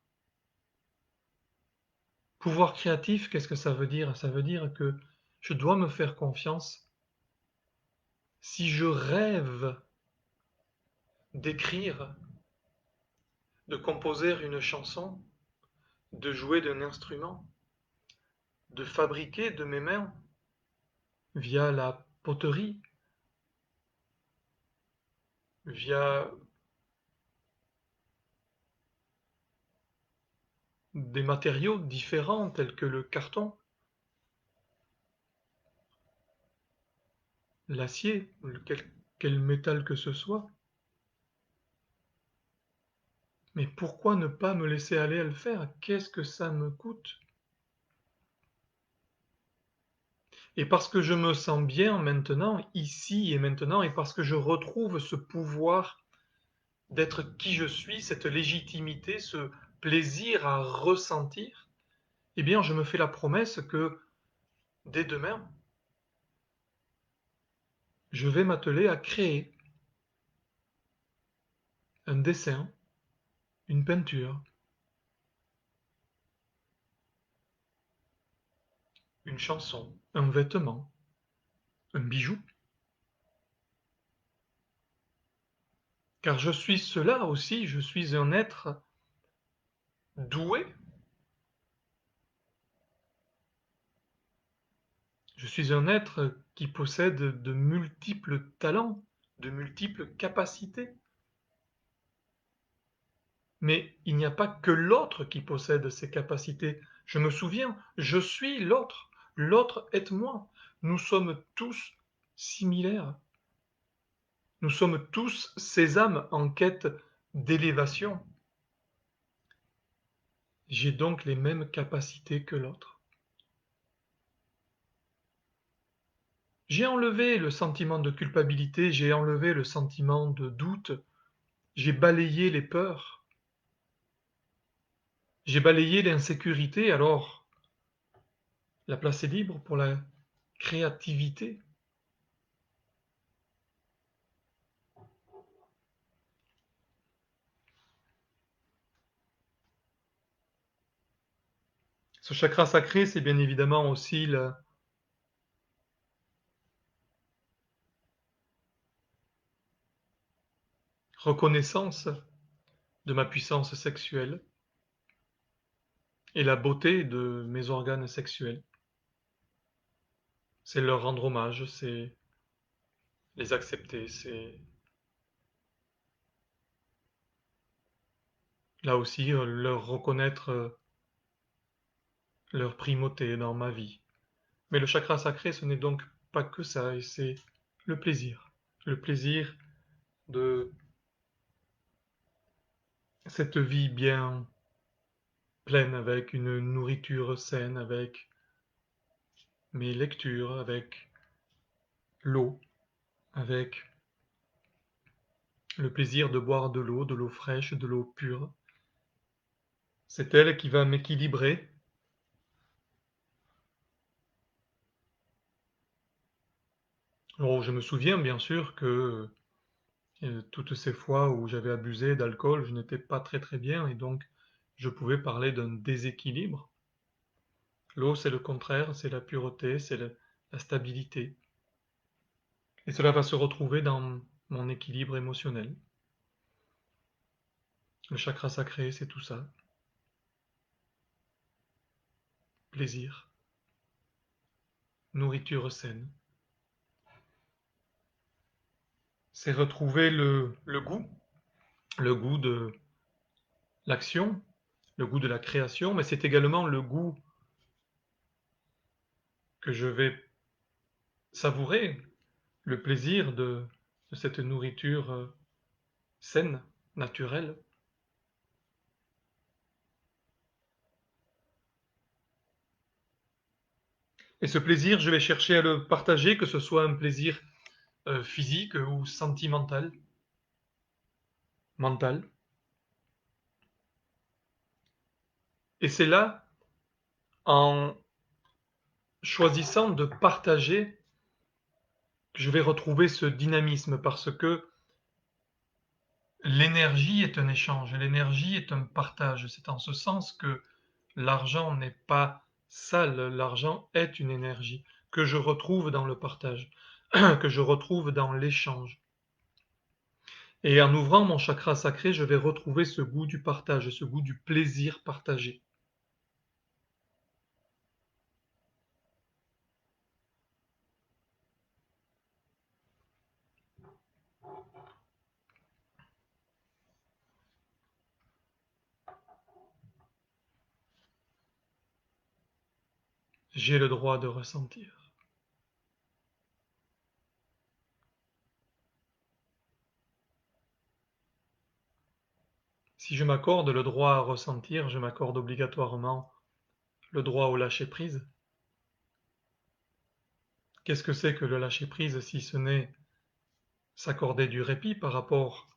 Speaker 1: Pouvoir créatif, qu'est-ce que ça veut dire? Ça veut dire que je dois me faire confiance. Si je rêve d'écrire, de composer une chanson, de jouer d'un instrument, de fabriquer de mes mains via la poterie, via des matériaux différents tels que le carton, l'acier, quel métal que ce soit. Mais pourquoi ne pas me laisser aller à le faire? Qu'est-ce que ça me coûte? Et parce que je me sens bien maintenant, ici et maintenant, et parce que je retrouve ce pouvoir d'être qui je suis, cette légitimité, ce plaisir à ressentir, eh bien je me fais la promesse que dès demain, je vais m'atteler à créer un dessin, une peinture, une chanson, un vêtement, un bijou. Car je suis cela aussi, je suis un être doué, je suis un être qui possède de multiples talents, de multiples capacités. Mais il n'y a pas que l'autre qui possède ces capacités. Je me souviens, je suis l'autre, l'autre est moi. Nous sommes tous similaires. Nous sommes tous ces âmes en quête d'élévation. J'ai donc les mêmes capacités que l'autre. J'ai enlevé le sentiment de culpabilité, j'ai enlevé le sentiment de doute, j'ai balayé les peurs, j'ai balayé l'insécurité, alors la place est libre pour la créativité. Ce chakra sacré, c'est bien évidemment aussi la reconnaissance de ma puissance sexuelle et la beauté de mes organes sexuels. C'est leur rendre hommage, c'est les accepter, c'est là aussi leur reconnaître leur primauté dans ma vie. Mais le chakra sacré, ce n'est donc pas que ça, et c'est le plaisir. Le plaisir de cette vie bien pleine avec une nourriture saine, avec mes lectures, avec l'eau, avec le plaisir de boire de l'eau fraîche, de l'eau pure. C'est elle qui va m'équilibrer. Alors, je me souviens bien sûr que Et toutes ces fois où j'avais abusé d'alcool, je n'étais pas très très bien et donc je pouvais parler d'un déséquilibre. L'eau, c'est le contraire, c'est la pureté, c'est la stabilité. Et cela va se retrouver dans mon équilibre émotionnel. Le chakra sacré, c'est tout ça. Plaisir, nourriture saine. C'est retrouver le goût de l'action, le goût de la création, mais c'est également le goût que je vais savourer, le plaisir de cette nourriture saine, naturelle. Et ce plaisir, je vais chercher à le partager, que ce soit un plaisir physique ou sentimental, mental. Et c'est là, en choisissant de partager, que je vais retrouver ce dynamisme, parce que l'énergie est un échange, l'énergie est un partage. C'est en ce sens que l'argent n'est pas sale, l'argent est une énergie que je retrouve dans le partage, que je retrouve dans l'échange. Et en ouvrant mon chakra sacré, je vais retrouver ce goût du partage, ce goût du plaisir partagé. J'ai le droit de ressentir. Si je m'accorde le droit à ressentir, je m'accorde obligatoirement le droit au lâcher-prise. Qu'est-ce que c'est que le lâcher-prise si ce n'est s'accorder du répit par rapport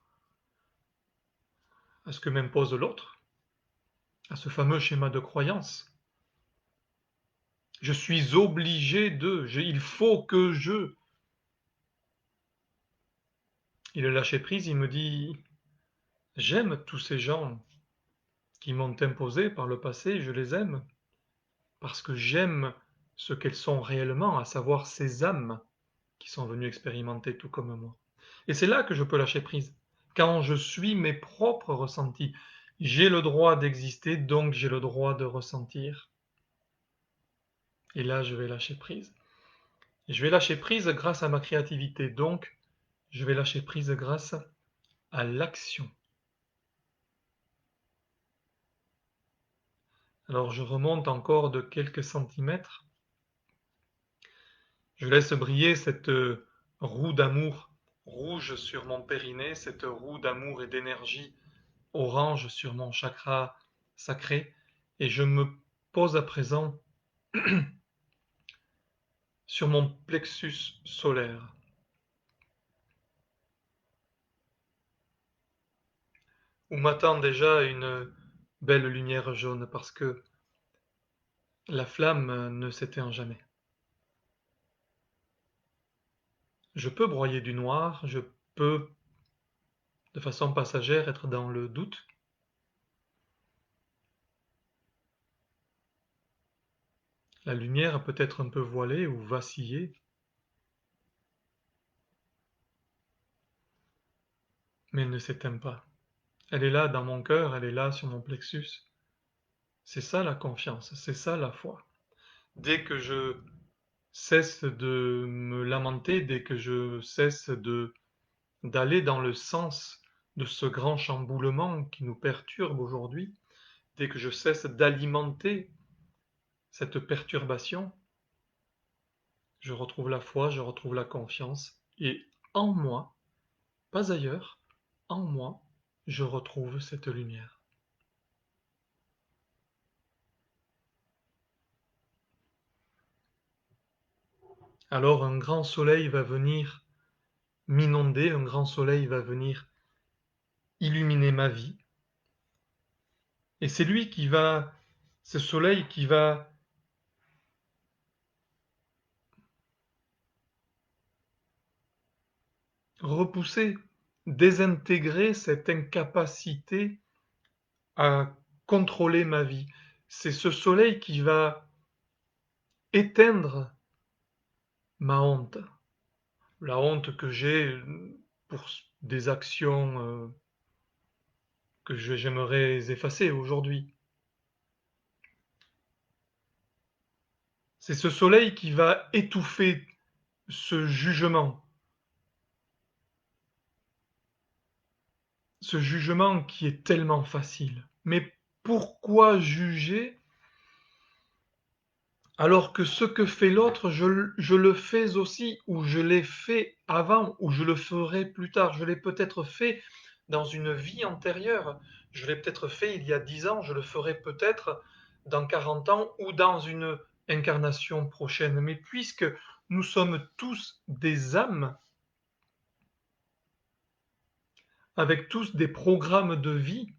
Speaker 1: à ce que m'impose l'autre, à ce fameux schéma de croyance? Je suis obligé de, il faut que je. Et le lâcher-prise, il me dit, j'aime tous ces gens qui m'ont imposé par le passé, je les aime, parce que j'aime ce qu'elles sont réellement, à savoir ces âmes qui sont venues expérimenter tout comme moi. Et c'est là que je peux lâcher prise, quand je suis mes propres ressentis. J'ai le droit d'exister, donc j'ai le droit de ressentir. Et là, je vais lâcher prise. Et je vais lâcher prise grâce à ma créativité, donc je vais lâcher prise grâce à l'action. Alors je remonte encore de quelques centimètres. Je laisse briller cette roue d'amour rouge sur mon périnée, cette roue d'amour et d'énergie orange sur mon chakra sacré, et je me pose à présent sur mon plexus solaire, où m'attend déjà une belle lumière jaune, parce que la flamme ne s'éteint jamais. Je peux broyer du noir, je peux, de façon passagère, être dans le doute. La lumière peut être un peu voilée ou vaciller, mais elle ne s'éteint pas. Elle est là dans mon cœur, elle est là sur mon plexus. C'est ça la confiance, c'est ça la foi. Dès que je cesse de me lamenter, dès que je cesse de d'aller dans le sens de ce grand chamboulement qui nous perturbe aujourd'hui, dès que je cesse d'alimenter cette perturbation, je retrouve la foi, je retrouve la confiance, et en moi, pas ailleurs, en moi, je retrouve cette lumière. Alors un grand soleil va venir m'inonder, un grand soleil va venir illuminer ma vie, et c'est lui qui va, ce soleil qui va repousser désintégrer cette incapacité à contrôler ma vie. C'est ce soleil qui va éteindre ma honte, la honte que j'ai pour des actions que j'aimerais effacer aujourd'hui. C'est ce soleil qui va étouffer ce jugement qui est tellement facile. Mais pourquoi juger alors que ce que fait l'autre, je le fais aussi, ou je l'ai fait avant, ou je le ferai plus tard. Je l'ai peut-être fait dans une vie antérieure. Je l'ai peut-être fait il y a 10 ans, je le ferai peut-être dans 40 ans ou dans une incarnation prochaine. Mais puisque nous sommes tous des âmes, avec tous des programmes de vie,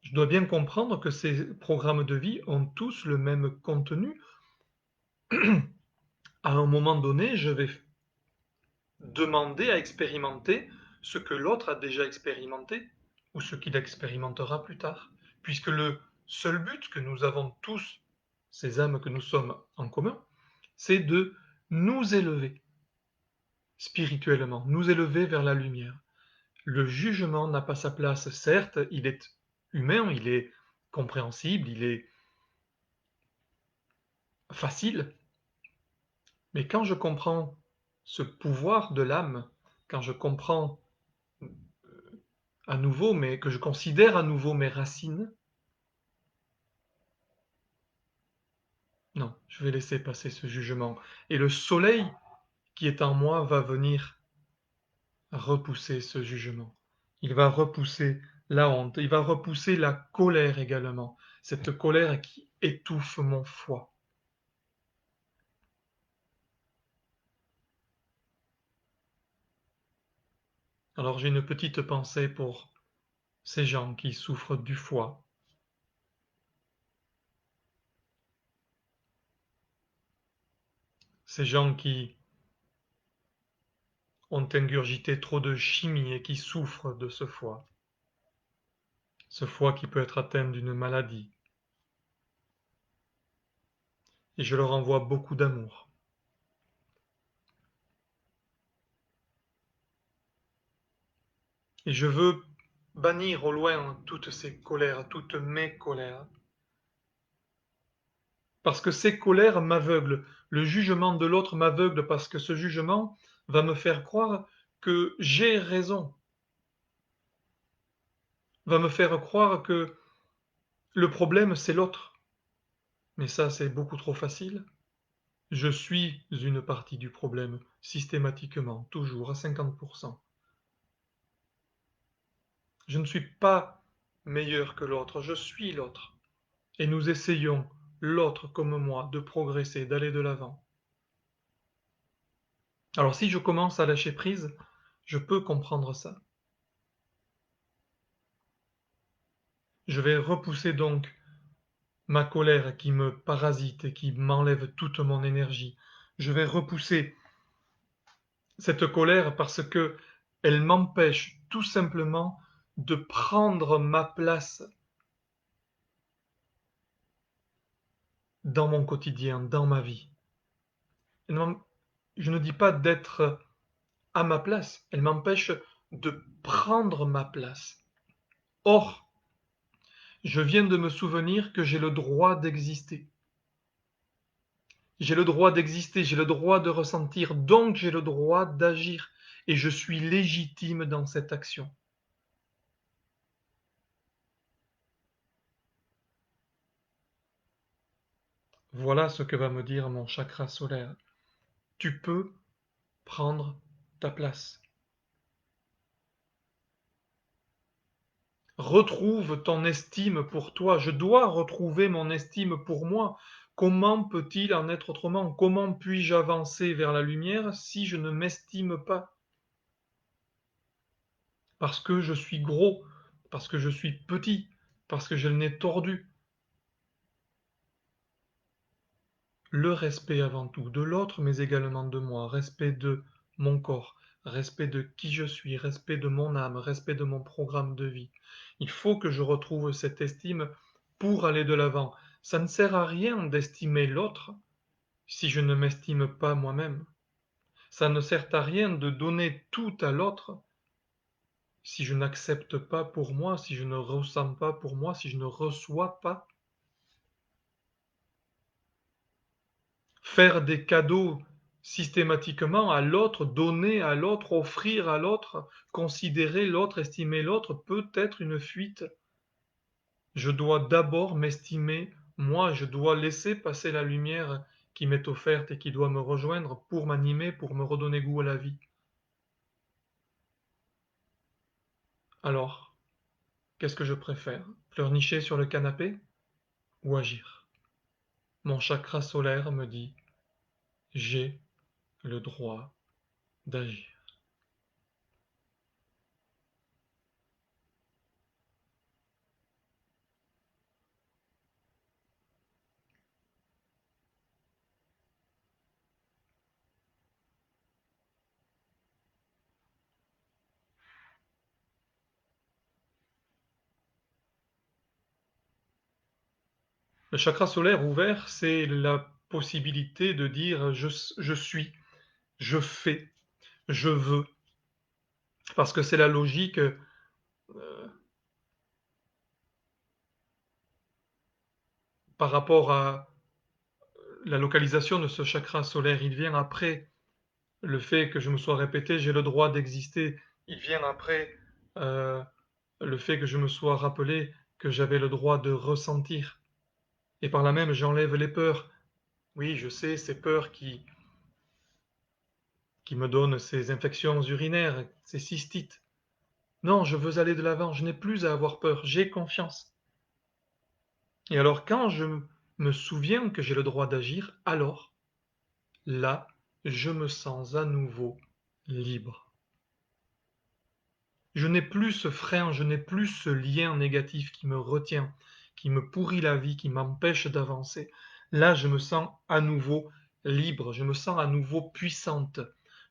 Speaker 1: je dois bien comprendre que ces programmes de vie ont tous le même contenu. À un moment donné, je vais demander à expérimenter ce que l'autre a déjà expérimenté ou ce qu'il expérimentera plus tard. Puisque le seul but que nous avons tous, ces âmes que nous sommes en commun, c'est de nous élever spirituellement, nous élever vers la lumière. Le jugement n'a pas sa place, certes, il est humain, il est compréhensible, il est facile, mais quand je comprends ce pouvoir de l'âme, quand je comprends à nouveau, mais que je considère à nouveau mes racines, non, je vais laisser passer ce jugement. Et le soleil qui est en moi va venir repousser ce jugement. Il va repousser la honte, il va repousser la colère également, cette colère qui étouffe mon foie. Alors j'ai une petite pensée pour ces gens qui souffrent du foie, ces gens qui ont ingurgité trop de chimie et qui souffrent de ce foie qui peut être atteint d'une maladie. Et je leur envoie beaucoup d'amour. Et je veux bannir au loin toutes ces colères, toutes mes colères. Parce que ces colères m'aveuglent. Le jugement de l'autre m'aveugle parce que ce jugement va me faire croire que j'ai raison, va me faire croire que le problème c'est l'autre. Mais ça c'est beaucoup trop facile. Je suis une partie du problème, systématiquement, toujours à 50%. Je ne suis pas meilleur que l'autre, je suis l'autre. Et nous essayons, l'autre comme moi, de progresser, d'aller de l'avant. Alors si je commence à lâcher prise, je peux comprendre ça. Je vais repousser donc ma colère qui me parasite et qui m'enlève toute mon énergie. Je vais repousser cette colère parce que elle m'empêche tout simplement de prendre ma place dans mon quotidien, dans ma vie. Je ne dis pas d'être à ma place, elle m'empêche de prendre ma place. Or, je viens de me souvenir que j'ai le droit d'exister. J'ai le droit d'exister, j'ai le droit de ressentir, donc j'ai le droit d'agir. Et je suis légitime dans cette action. Voilà ce que va me dire mon chakra solaire. Tu peux prendre ta place. Retrouve ton estime pour toi. Je dois retrouver mon estime pour moi. Comment peut-il en être autrement? Comment puis-je avancer vers la lumière si je ne m'estime pas? Parce que je suis gros, parce que je suis petit, parce que je le nez tordu. Le respect avant tout de l'autre, mais également de moi. Respect de mon corps, respect de qui je suis, respect de mon âme, respect de mon programme de vie. Il faut que je retrouve cette estime pour aller de l'avant. Ça ne sert à rien d'estimer l'autre si je ne m'estime pas moi-même. Ça ne sert à rien de donner tout à l'autre si je n'accepte pas pour moi, si je ne ressens pas pour moi, si je ne reçois pas. Faire des cadeaux systématiquement à l'autre, donner à l'autre, offrir à l'autre, considérer l'autre, estimer l'autre peut être une fuite. Je dois d'abord m'estimer moi, je dois laisser passer la lumière qui m'est offerte et qui doit me rejoindre pour m'animer, pour me redonner goût à la vie. Alors, qu'est-ce que je préfère? Pleurnicher sur le canapé ou agir? Mon chakra solaire me dit, j'ai le droit d'agir. Le chakra solaire ouvert, c'est la possibilité de dire je suis, je fais, je veux, parce que c'est la logique par rapport à la localisation de ce chakra solaire. Il vient après le fait que je me sois répété, j'ai le droit d'exister. Il vient après euh, le fait que je me sois rappelé que j'avais le droit de ressentir. Et par là même, j'enlève les peurs. Oui, je sais, ces peurs qui me donnent ces infections urinaires, ces cystites. Non, je veux aller de l'avant, je n'ai plus à avoir peur, j'ai confiance. Et alors quand je me souviens que j'ai le droit d'agir, alors, là, je me sens à nouveau libre. Je n'ai plus ce frein, je n'ai plus ce lien négatif qui me retient, qui me pourrit la vie, qui m'empêche d'avancer. Là, je me sens à nouveau libre, je me sens à nouveau puissante,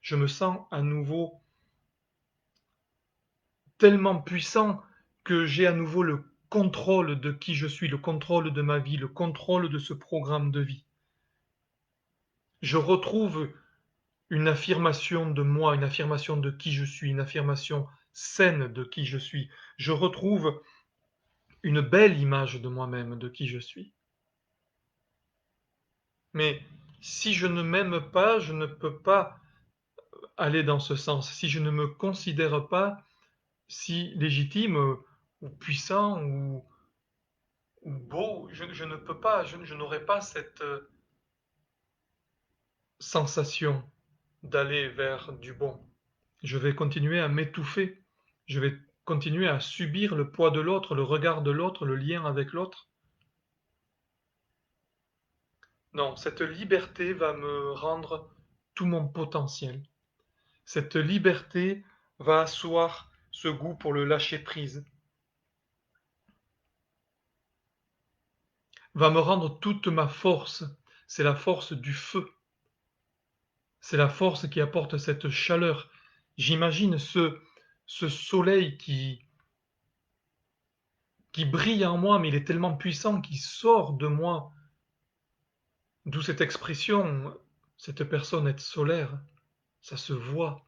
Speaker 1: je me sens à nouveau tellement puissant que j'ai à nouveau le contrôle de qui je suis, le contrôle de ma vie, le contrôle de ce programme de vie. Je retrouve une affirmation de moi, une affirmation de qui je suis, une affirmation saine de qui je suis. Je retrouve une belle image de moi-même, de qui je suis. Mais si je ne m'aime pas, je ne peux pas aller dans ce sens. Si je ne me considère pas si légitime ou puissant ou beau, je ne peux pas, je n'aurai pas cette sensation d'aller vers du bon. Je vais continuer à m'étouffer. Je vais continuer à subir le poids de l'autre, le regard de l'autre, le lien avec l'autre. Non, cette liberté va me rendre tout mon potentiel. Cette liberté va asseoir ce goût pour le lâcher-prise, va me rendre toute ma force. C'est la force du feu. C'est la force qui apporte cette chaleur. J'imagine ce soleil qui brille en moi, mais il est tellement puissant qu'il sort de moi. D'où cette expression, cette personne est solaire. Ça se voit.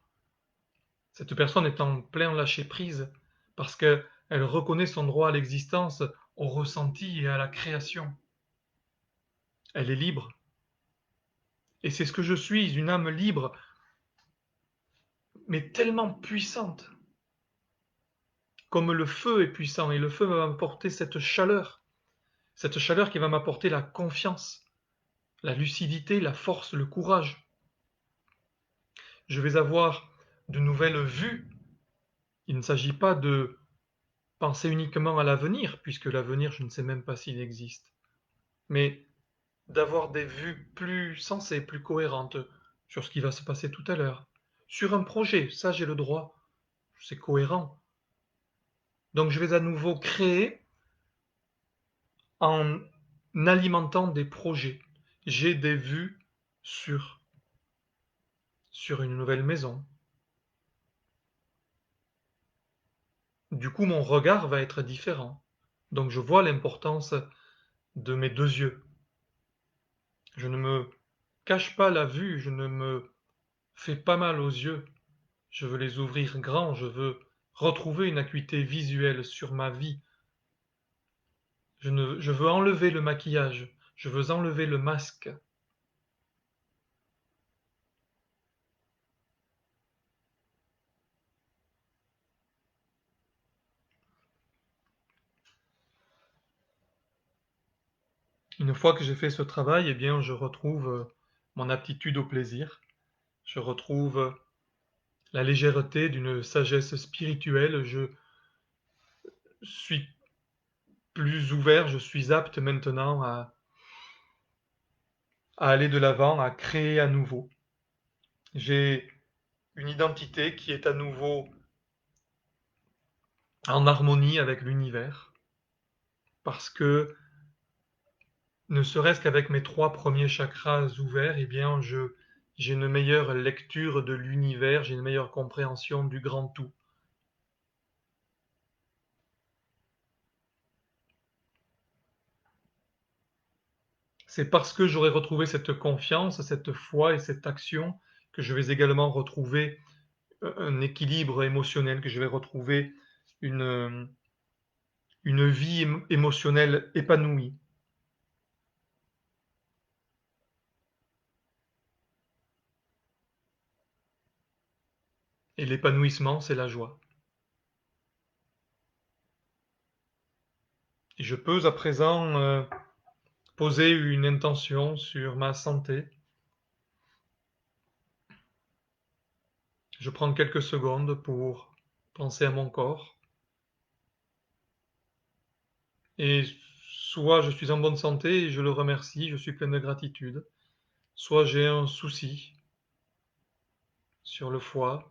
Speaker 1: Cette personne est en plein lâcher-prise parce qu'elle reconnaît son droit à l'existence, au ressenti et à la création. Elle est libre. Et c'est ce que je suis, une âme libre, mais tellement puissante. Comme le feu est puissant, et le feu va m'apporter cette chaleur qui va m'apporter la confiance, la lucidité, la force, le courage. Je vais avoir de nouvelles vues. Il ne s'agit pas de penser uniquement à l'avenir, puisque l'avenir, je ne sais même pas s'il existe, mais d'avoir des vues plus sensées, plus cohérentes sur ce qui va se passer tout à l'heure. Sur un projet, ça j'ai le droit, c'est cohérent. Donc je vais à nouveau créer en alimentant des projets. J'ai des vues sur, sur une nouvelle maison, du coup mon regard va être différent. Donc je vois l'importance de mes 2 yeux. Je ne me cache pas la vue, je ne me fais pas mal aux yeux. Je veux les ouvrir grands, je veux retrouver une acuité visuelle sur ma vie. Je veux enlever le maquillage, je veux enlever le masque. Une fois que j'ai fait ce travail, eh bien, je retrouve mon aptitude au plaisir. Je retrouve la légèreté d'une sagesse spirituelle. Je suis plus ouvert, je suis apte maintenant à aller de l'avant, à créer à nouveau. J'ai une identité qui est à nouveau en harmonie avec l'univers, parce que ne serait-ce qu'avec mes 3 premiers chakras ouverts, eh bien, j'ai une meilleure lecture de l'univers, j'ai une meilleure compréhension du grand tout. C'est parce que j'aurai retrouvé cette confiance, cette foi et cette action que je vais également retrouver un équilibre émotionnel, que je vais retrouver une, une vie émotionnelle épanouie. Et l'épanouissement, c'est la joie. Et je peux à présent poser une intention sur ma santé. Je prends quelques secondes pour penser à mon corps. Et soit je suis en bonne santé et je le remercie, je suis plein de gratitude. Soit j'ai un souci sur le foie,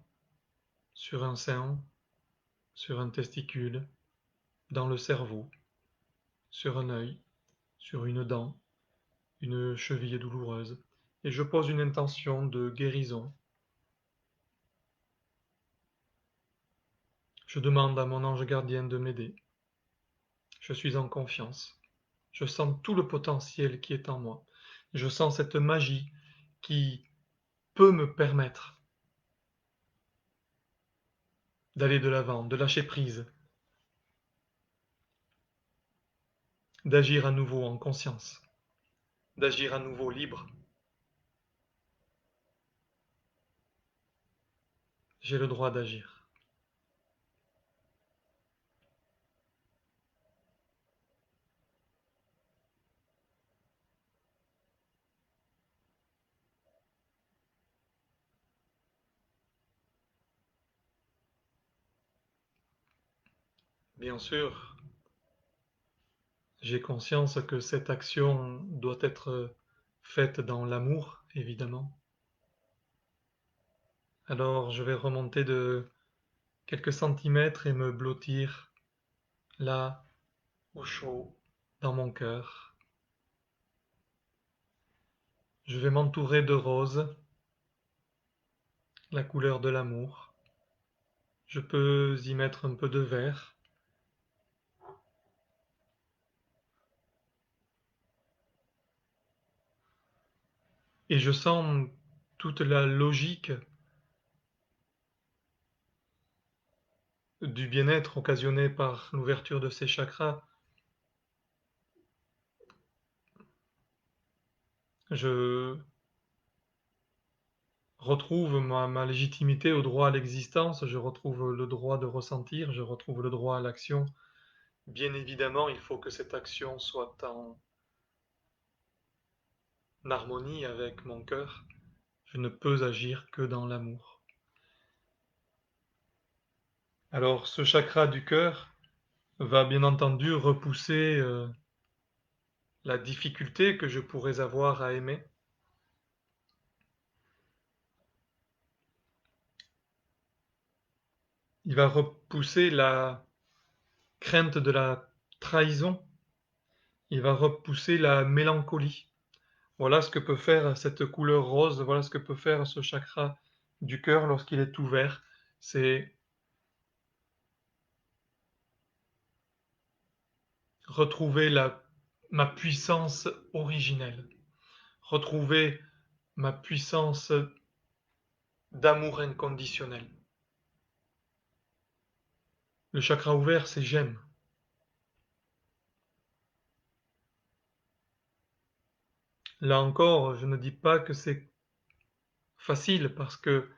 Speaker 1: sur un sein, sur un testicule, dans le cerveau, sur un œil, sur une dent, une cheville douloureuse. Et je pose une intention de guérison. Je demande à mon ange gardien de m'aider. Je suis en confiance. Je sens tout le potentiel qui est en moi. Je sens cette magie qui peut me permettre d'aller de l'avant, de lâcher prise, d'agir à nouveau en conscience, d'agir à nouveau libre. J'ai le droit d'agir. Bien sûr, j'ai conscience que cette action doit être faite dans l'amour, évidemment. Alors je vais remonter de quelques centimètres et me blottir là, au chaud, dans mon cœur. Je vais m'entourer de roses, la couleur de l'amour. Je peux y mettre un peu de vert. Et je sens toute la logique du bien-être occasionné par l'ouverture de ces chakras. Je retrouve ma légitimité au droit à l'existence, je retrouve le droit de ressentir, je retrouve le droit à l'action. Bien évidemment, il faut que cette action soit en harmonie avec mon cœur. Je ne peux agir que dans l'amour. Alors ce chakra du cœur va bien entendu repousser la difficulté que je pourrais avoir à aimer. Il va repousser la crainte de la trahison. Il va repousser la mélancolie. Voilà ce que peut faire cette couleur rose, voilà ce que peut faire ce chakra du cœur lorsqu'il est ouvert. C'est retrouver ma puissance originelle, retrouver ma puissance d'amour inconditionnel. Le chakra ouvert, c'est j'aime. Là encore, je ne dis pas que c'est facile parce que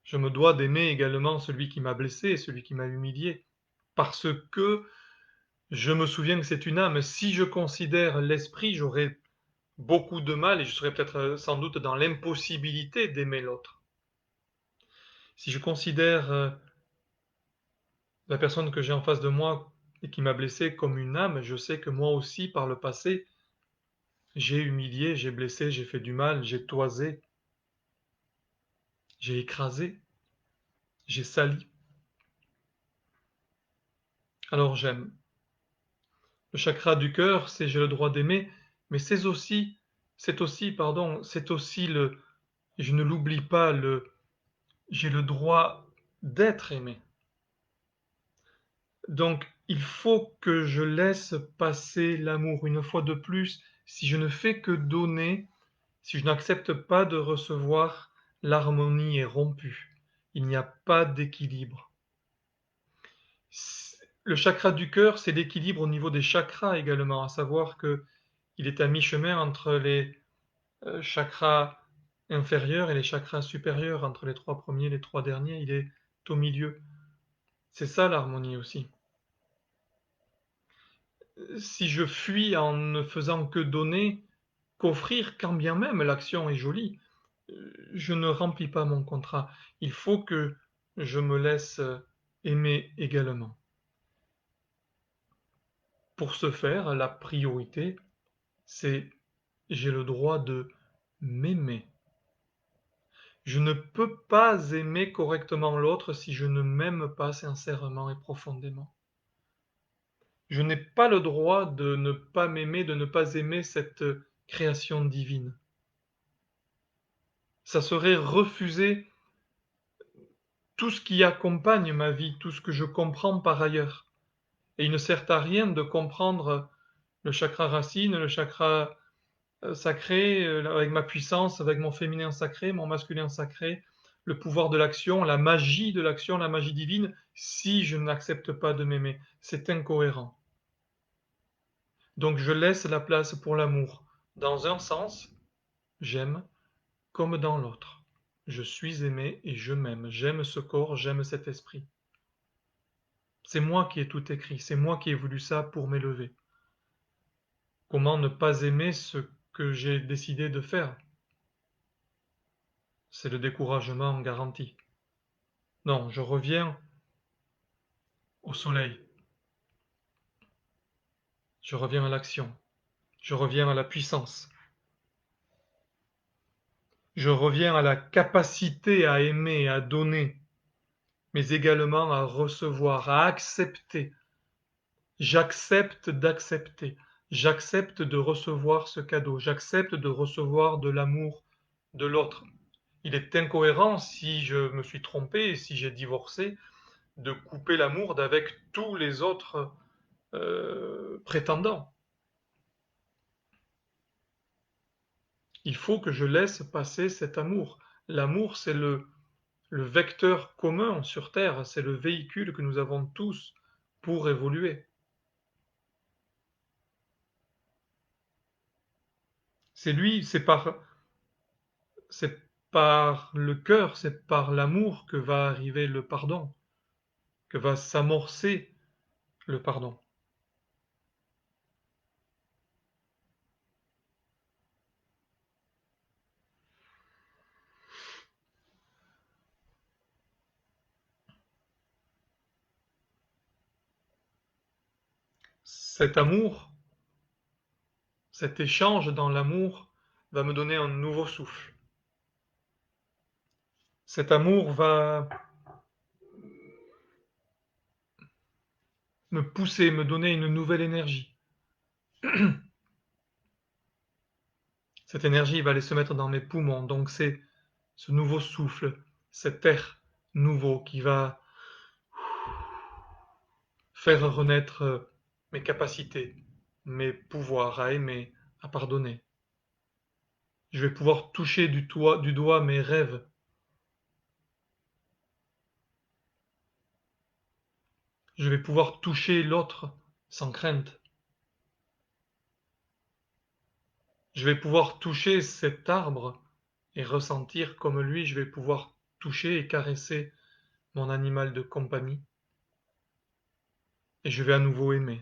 Speaker 1: je me dois d'aimer également celui qui m'a blessé, celui qui m'a humilié. Parce que je me souviens que c'est une âme. Si je considère l'esprit, j'aurais beaucoup de mal et je serais peut-être sans doute dans l'impossibilité d'aimer l'autre. Si je considère la personne que j'ai en face de moi et qui m'a blessé comme une âme, je sais que moi aussi, par le passé, j'ai humilié, j'ai blessé, j'ai fait du mal, j'ai toisé, j'ai écrasé, j'ai sali. Alors j'aime. Le chakra du cœur, c'est j'ai le droit d'aimer, mais c'est aussi je ne l'oublie pas, j'ai le droit d'être aimé. Donc, il faut que je laisse passer l'amour. Une fois de plus, si je ne fais que donner, si je n'accepte pas de recevoir, l'harmonie est rompue. Il n'y a pas d'équilibre. Le chakra du cœur, c'est l'équilibre au niveau des chakras également, à savoir que il est à mi-chemin entre les chakras inférieurs et les chakras supérieurs, entre les trois premiers et les trois derniers, il est au milieu. C'est ça l'harmonie aussi. Si je fuis en ne faisant que donner, qu'offrir, quand bien même l'action est jolie, je ne remplis pas mon contrat. Il faut que je me laisse aimer également. Pour ce faire, la priorité, c'est j'ai le droit de m'aimer. Je ne peux pas aimer correctement l'autre si je ne m'aime pas sincèrement et profondément. Je n'ai pas le droit de ne pas m'aimer, de ne pas aimer cette création divine. Ça serait refuser tout ce qui accompagne ma vie, tout ce que je comprends par ailleurs. Et il ne sert à rien de comprendre le chakra racine, le chakra sacré, avec ma puissance, avec mon féminin sacré, mon masculin sacré, le pouvoir de l'action, la magie divine, si je n'accepte pas de m'aimer. C'est incohérent. Donc je laisse la place pour l'amour. Dans un sens, j'aime, comme dans l'autre. Je suis aimé et je m'aime. J'aime ce corps, j'aime cet esprit. C'est moi qui ai tout écrit, c'est moi qui ai voulu ça pour m'élever. Comment ne pas aimer ce que j'ai décidé de faire? C'est le découragement garanti. Non, je reviens au soleil, je reviens à l'action, je reviens à la puissance, je reviens à la capacité à aimer, à donner, mais également à recevoir, à accepter. J'accepte d'accepter, j'accepte de recevoir ce cadeau, j'accepte de recevoir de l'amour de l'autre. Il est incohérent, si je me suis trompé et si j'ai divorcé, de couper l'amour d'avec tous les autres prétendants. Il faut que je laisse passer cet amour. L'amour, c'est le vecteur commun sur Terre, c'est le véhicule que nous avons tous pour évoluer. C'est lui, c'est par le cœur, c'est par l'amour que va arriver le pardon, que va s'amorcer le pardon. Cet amour, cet échange dans l'amour va me donner un nouveau souffle. Cet amour va me pousser, me donner une nouvelle énergie. Cette énergie va aller se mettre dans mes poumons, donc c'est ce nouveau souffle, cet air nouveau qui va faire renaître mes capacités, mes pouvoirs à aimer, à pardonner. Je vais pouvoir toucher du doigt mes rêves. Je vais pouvoir toucher l'autre sans crainte. Je vais pouvoir toucher cet arbre et ressentir comme lui, je vais pouvoir toucher et caresser mon animal de compagnie. Et je vais à nouveau aimer.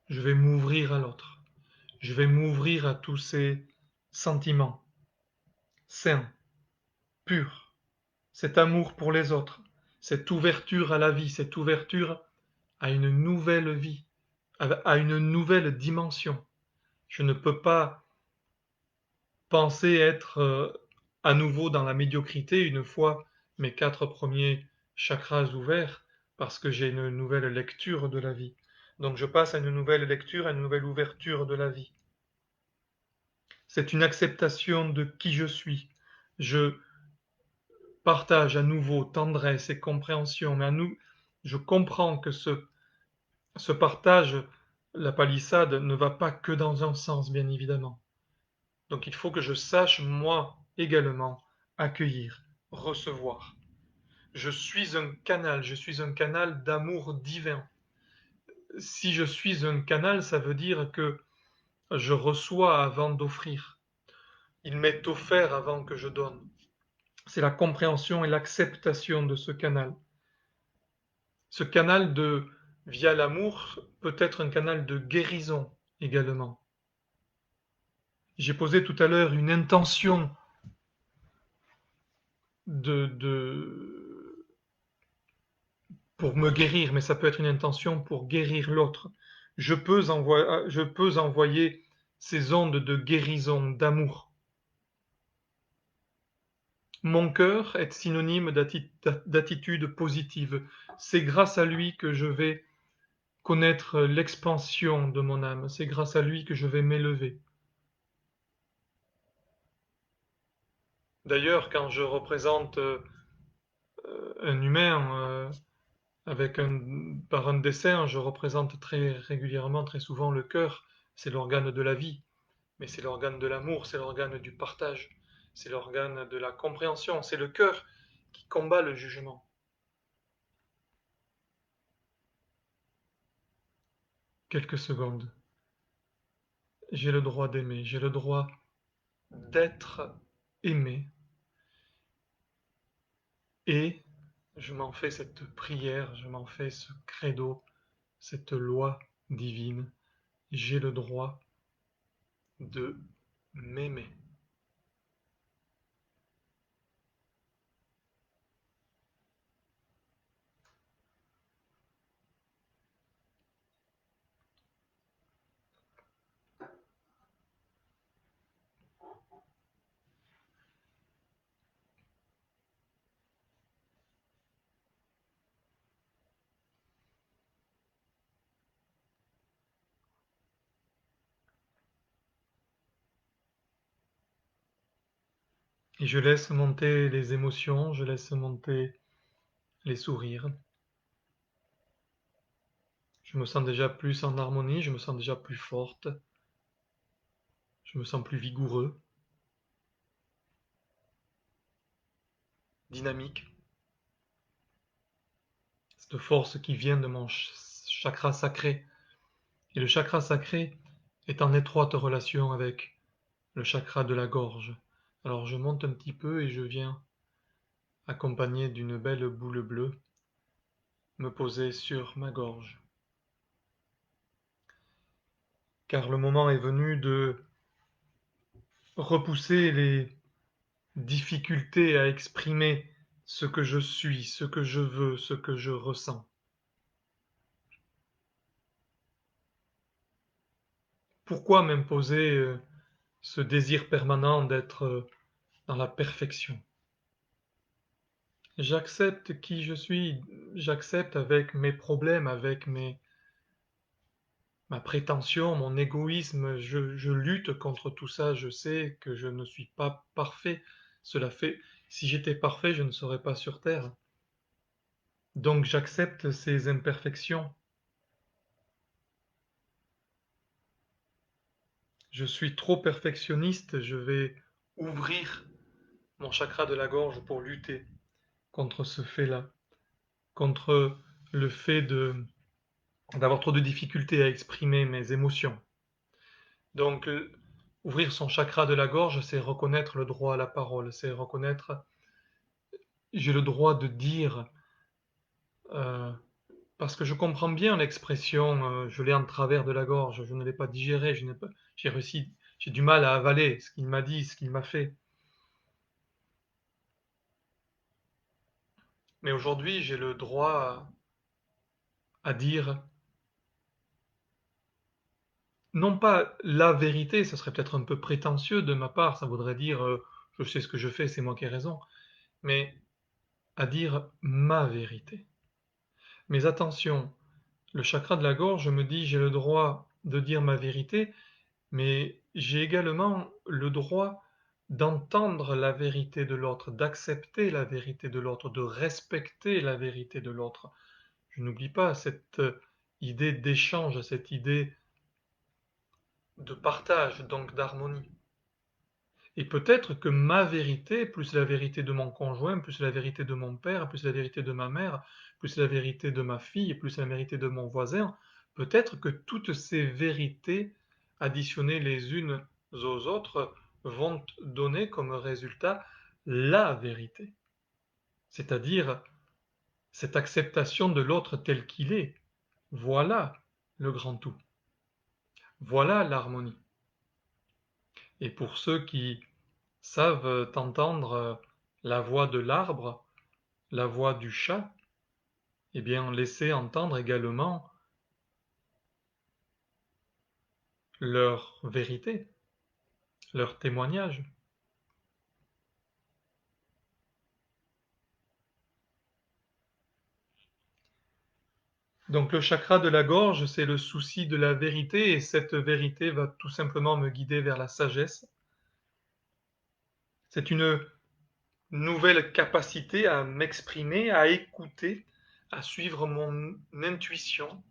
Speaker 1: Je vais m'ouvrir à l'autre. Je vais m'ouvrir à tous ces sentiments sains, purs, cet amour pour les autres, cette ouverture à la vie, cette ouverture à une nouvelle vie, à une nouvelle dimension. Je ne peux pas penser être à nouveau dans la médiocrité une fois mes 4 premiers chakras ouverts, parce que j'ai une nouvelle lecture de la vie. Donc je passe à une nouvelle lecture, à une nouvelle ouverture de la vie. C'est une acceptation de qui je suis. Je partage à nouveau tendresse et compréhension, mais je comprends que ce partage, la palissade, ne va pas que dans un sens, bien évidemment. Donc il faut que je sache, moi également, accueillir, recevoir. Je suis un canal d'amour divin. Si je suis un canal, ça veut dire que je reçois avant d'offrir. Il m'est offert avant que je donne. C'est la compréhension et l'acceptation de ce canal. Ce canal via l'amour peut être un canal de guérison également. J'ai posé tout à l'heure une intention de, pour me guérir, mais ça peut être une intention pour guérir l'autre. Je peux envoyer ces ondes de guérison, d'amour. Mon cœur est synonyme d'attitude positive. C'est grâce à lui que je vais connaître l'expansion de mon âme. C'est grâce à lui que je vais m'élever. D'ailleurs, quand je représente un humain par un dessin, je représente très régulièrement, très souvent le cœur. C'est l'organe de la vie, mais c'est l'organe de l'amour, c'est l'organe du partage, c'est l'organe de la compréhension, c'est le cœur qui combat le jugement. Quelques secondes. J'ai le droit d'aimer, j'ai le droit d'être aimé, et je m'en fais cette prière, je m'en fais ce credo, cette loi divine. J'ai le droit de m'aimer. Et je laisse monter les émotions, je laisse monter les sourires. Je me sens déjà plus en harmonie, je me sens déjà plus forte, je me sens plus vigoureux, dynamique. Cette force qui vient de mon chakra sacré. Et le chakra sacré est en étroite relation avec le chakra de la gorge. Alors je monte un petit peu et je viens, accompagné d'une belle boule bleue, me poser sur ma gorge. Car le moment est venu de repousser les difficultés à exprimer ce que je suis, ce que je veux, ce que je ressens. Pourquoi m'imposer ce désir permanent d'être dans la perfection? J'accepte qui je suis, j'accepte avec mes problèmes, avec ma prétention, mon égoïsme, je lutte contre tout ça, je sais que je ne suis pas parfait. Cela fait, si j'étais parfait, je ne serais pas sur Terre. Donc j'accepte ces imperfections. je suis trop perfectionniste, je vais ouvrir mon chakra de la gorge pour lutter contre ce fait-là, contre le fait d'avoir trop de difficultés à exprimer mes émotions. Donc, ouvrir son chakra de la gorge, c'est reconnaître le droit à la parole, c'est reconnaître, j'ai le droit de dire, euh, parce que je comprends bien l'expression, je l'ai en travers de la gorge, je ne l'ai pas digéré, j'ai réussi, j'ai du mal à avaler ce qu'il m'a dit, ce qu'il m'a fait. Mais aujourd'hui, j'ai le droit à dire, non pas la vérité, ça serait peut-être un peu prétentieux de ma part, ça voudrait dire je sais ce que je fais, c'est moi qui ai raison, mais à dire ma vérité. Mais attention, le chakra de la gorge me dit j'ai le droit de dire ma vérité, mais j'ai également le droit d'entendre la vérité de l'autre, d'accepter la vérité de l'autre, de respecter la vérité de l'autre. Je n'oublie pas cette idée d'échange, cette idée de partage, donc d'harmonie. Et peut-être que ma vérité, plus la vérité de mon conjoint, plus la vérité de mon père, plus la vérité de ma mère, plus la vérité de ma fille, plus la vérité de mon voisin, peut-être que toutes ces vérités, additionnées les unes aux autres, vont donner comme résultat la vérité. C'est-à-dire cette acceptation de l'autre tel qu'il est. Voilà le grand tout. Voilà l'harmonie. Et pour ceux qui savent entendre la voix de l'arbre, la voix du chat, eh bien laissez entendre également leur vérité, leur témoignage. Donc le chakra de la gorge, c'est le souci de la vérité, et cette vérité va tout simplement me guider vers la sagesse. C'est une nouvelle capacité à m'exprimer, à écouter, à suivre mon intuition.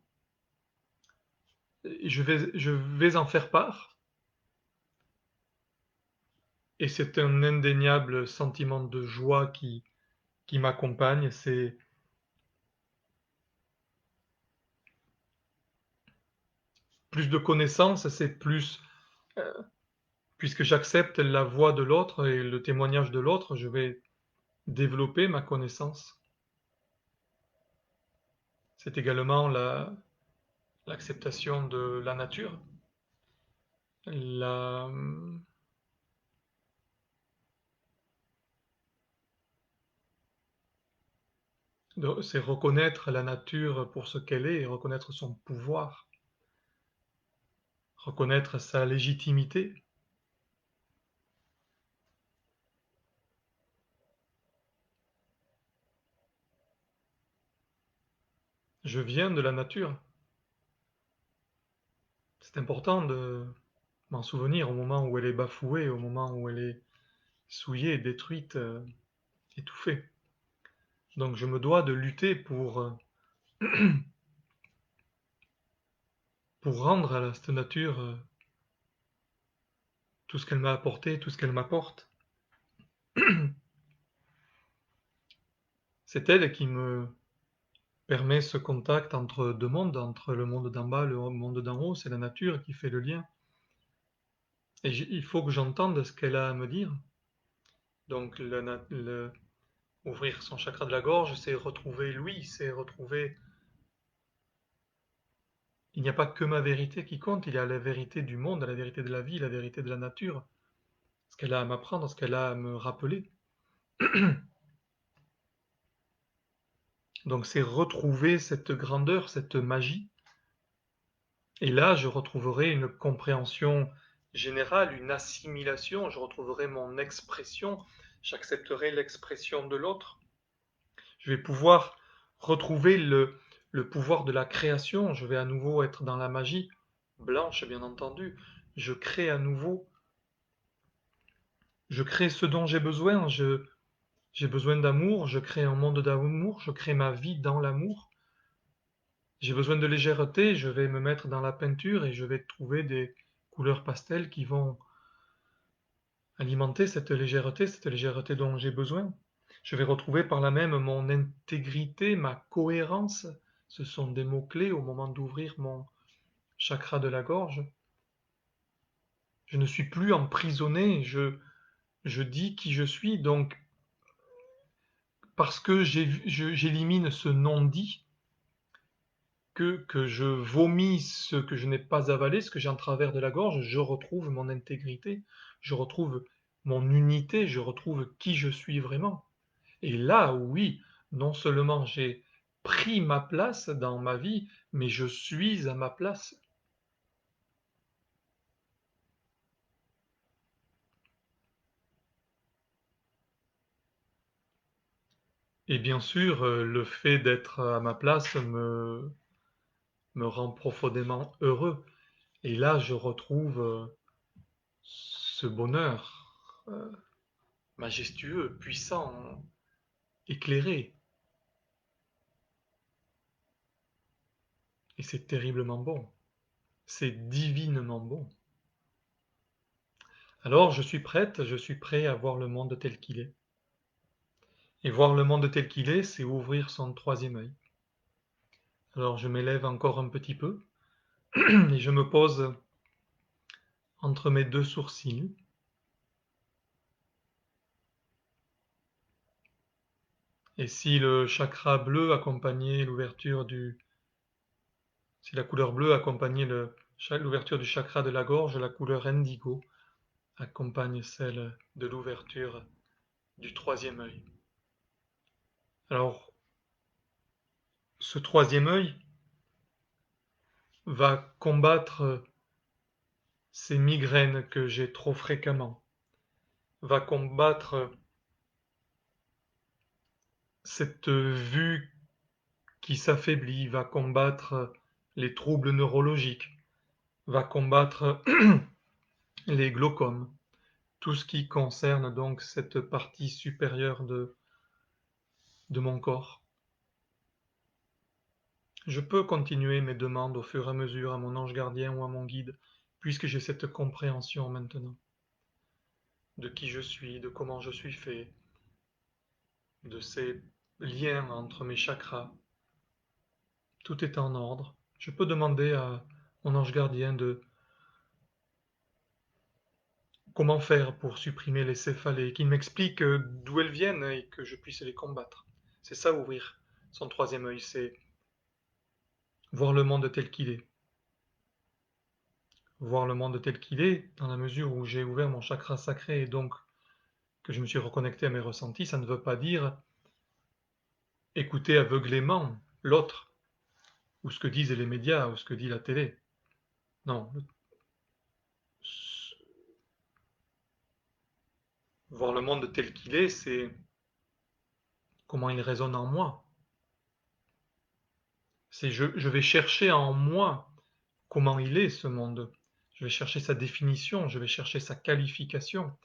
Speaker 1: Je vais en faire part, et c'est un indéniable sentiment de joie qui m'accompagne. C'est plus de connaissances, c'est plus, euh, puisque j'accepte la voix de l'autre et le témoignage de l'autre, je vais développer ma connaissance. C'est également l'acceptation de la nature. La, c'est reconnaître la nature pour ce qu'elle est et reconnaître son pouvoir, reconnaître sa légitimité. Je viens de la nature. C'est important de m'en souvenir au moment où elle est bafouée, au moment où elle est souillée, détruite, étouffée. Donc je me dois de lutter pour rendre à cette nature tout ce qu'elle m'a apporté, tout ce qu'elle m'apporte. C'est elle qui me permet ce contact entre deux mondes, entre le monde d'en bas et le monde d'en haut. C'est la nature qui fait le lien. Et il faut que j'entende ce qu'elle a à me dire. Donc ouvrir son chakra de la gorge, c'est retrouver lui, c'est retrouver... Il n'y a pas que ma vérité qui compte, il y a la vérité du monde, la vérité de la vie, la vérité de la nature. Ce qu'elle a à m'apprendre, ce qu'elle a à me rappeler. Donc c'est retrouver cette grandeur, cette magie. Et là, je retrouverai une compréhension générale, une assimilation, je retrouverai mon expression, j'accepterai l'expression de l'autre. Je vais pouvoir retrouver le pouvoir de la création, je vais à nouveau être dans la magie, blanche bien entendu. Je crée à nouveau, je crée ce dont j'ai besoin, j'ai besoin d'amour, je crée un monde d'amour, je crée ma vie dans l'amour. J'ai besoin de légèreté, je vais me mettre dans la peinture et je vais trouver des couleurs pastel qui vont alimenter cette légèreté dont j'ai besoin. Je vais retrouver par là même mon intégrité, ma cohérence. Ce sont des mots-clés au moment d'ouvrir mon chakra de la gorge. Je ne suis plus emprisonné, je dis qui je suis, donc parce que j'élimine ce non-dit, que je vomis ce que je n'ai pas avalé, ce que j'ai en travers de la gorge, je retrouve mon intégrité, je retrouve mon unité, je retrouve qui je suis vraiment. Et là, oui, non seulement j'ai pris ma place dans ma vie, mais je suis à ma place. Et bien sûr, le fait d'être à ma place me rend profondément heureux. Et là, je retrouve ce bonheur majestueux, puissant, éclairé. Et c'est terriblement bon. C'est divinement bon. Alors, je suis prêt à voir le monde tel qu'il est. Et voir le monde tel qu'il est, c'est ouvrir son troisième œil. Alors, je m'élève encore un petit peu et je me pose entre mes deux sourcils. Et si le chakra bleu accompagnait l'ouverture du... Si la couleur bleue accompagnait l'ouverture du chakra de la gorge, la couleur indigo accompagne celle de l'ouverture du troisième œil. Alors, ce troisième œil va combattre ces migraines que j'ai trop fréquemment, va combattre cette vue qui s'affaiblit, va combattre les troubles neurologiques, va combattre les glaucomes, tout ce qui concerne donc cette partie supérieure de mon corps. Je peux continuer mes demandes au fur et à mesure à mon ange gardien ou à mon guide, puisque j'ai cette compréhension maintenant de qui je suis, de comment je suis fait, de ces liens entre mes chakras. Tout est en ordre. Je peux demander à mon ange gardien de comment faire pour supprimer les céphalées, qu'il m'explique d'où elles viennent et que je puisse les combattre. C'est ça ouvrir son troisième œil, c'est voir le monde tel qu'il est. Voir le monde tel qu'il est, dans la mesure où j'ai ouvert mon chakra sacré et donc que je me suis reconnecté à mes ressentis, ça ne veut pas dire écouter aveuglément l'autre, ou ce que disent les médias, ou ce que dit la télé. Non. Voir le monde tel qu'il est, c'est comment il résonne en moi. C'est je vais chercher en moi comment il est ce monde. Je vais chercher sa définition, je vais chercher sa qualification.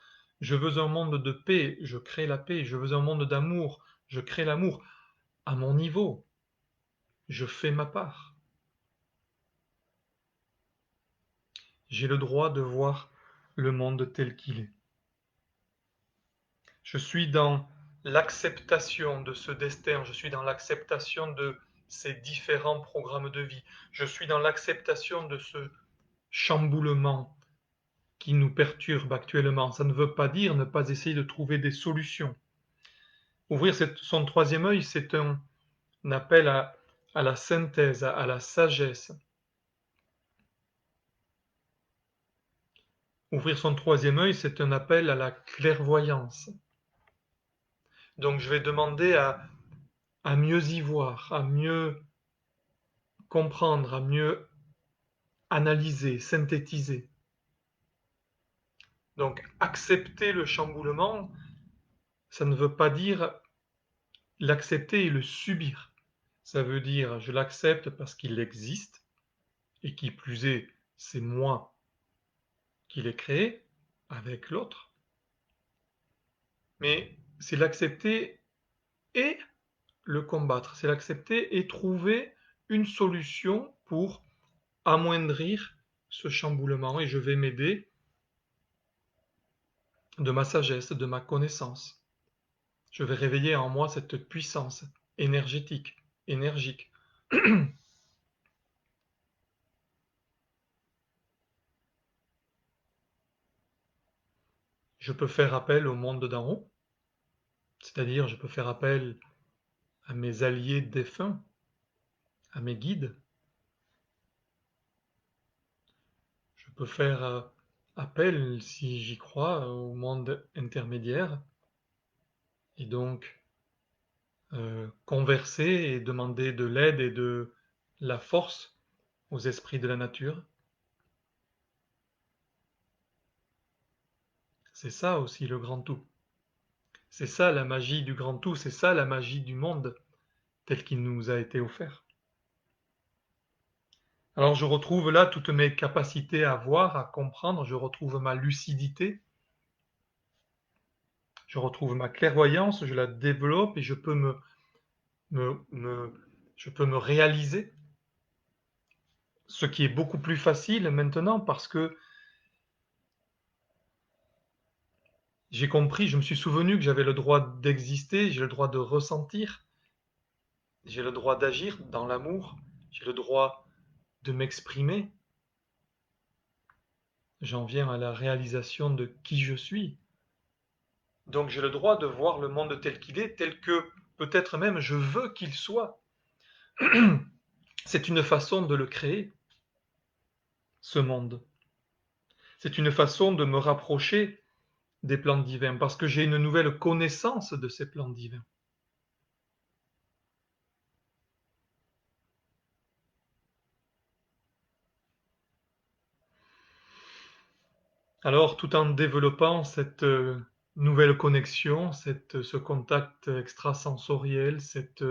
Speaker 1: Je veux un monde de paix, je crée la paix. Je veux un monde d'amour, je crée l'amour. À mon niveau, je fais ma part. J'ai le droit de voir le monde tel qu'il est. Je suis dans l'acceptation de ce destin, je suis dans l'acceptation de ces différents programmes de vie, je suis dans l'acceptation de ce chamboulement qui nous perturbe actuellement. Ça ne veut pas dire ne pas essayer de trouver des solutions. Ouvrir son troisième œil, c'est un appel à la synthèse, à la sagesse. Ouvrir son troisième œil, c'est un appel à la clairvoyance. Donc je vais demander à mieux y voir, à mieux comprendre, à mieux analyser, synthétiser. Donc accepter le chamboulement, ça ne veut pas dire l'accepter et le subir. Ça veut dire je l'accepte parce qu'il existe, et qui plus est, c'est moi qui l'ai créé avec l'autre. Mais c'est l'accepter et le combattre. C'est l'accepter et trouver une solution pour amoindrir ce chamboulement et je vais m'aider de ma sagesse, de ma connaissance. Je vais réveiller en moi cette puissance énergétique, énergique. Je peux faire appel au monde d'en haut, c'est-à-dire je peux faire appel à mes alliés défunts, à mes guides. Je peux faire appel, si j'y crois, au monde intermédiaire et donc converser et demander de l'aide et de la force aux esprits de la nature. C'est ça aussi le grand tout. C'est ça la magie du grand tout, c'est ça la magie du monde tel qu'il nous a été offert. Alors je retrouve là toutes mes capacités à voir, à comprendre, je retrouve ma lucidité, je retrouve ma clairvoyance, je la développe et me, je peux me réaliser, ce qui est beaucoup plus facile maintenant parce que j'ai compris, je me suis souvenu que j'avais le droit d'exister, j'ai le droit de ressentir, j'ai le droit d'agir dans l'amour, j'ai le droit de m'exprimer. J'en viens à la réalisation de qui je suis. Donc j'ai le droit de voir le monde tel qu'il est, tel que peut-être même je veux qu'il soit. C'est une façon de le créer, ce monde. C'est une façon de me rapprocher des plans divins, parce que j'ai une nouvelle connaissance de ces plans divins. Alors, tout en développant cette nouvelle connexion, ce contact extrasensoriel, cette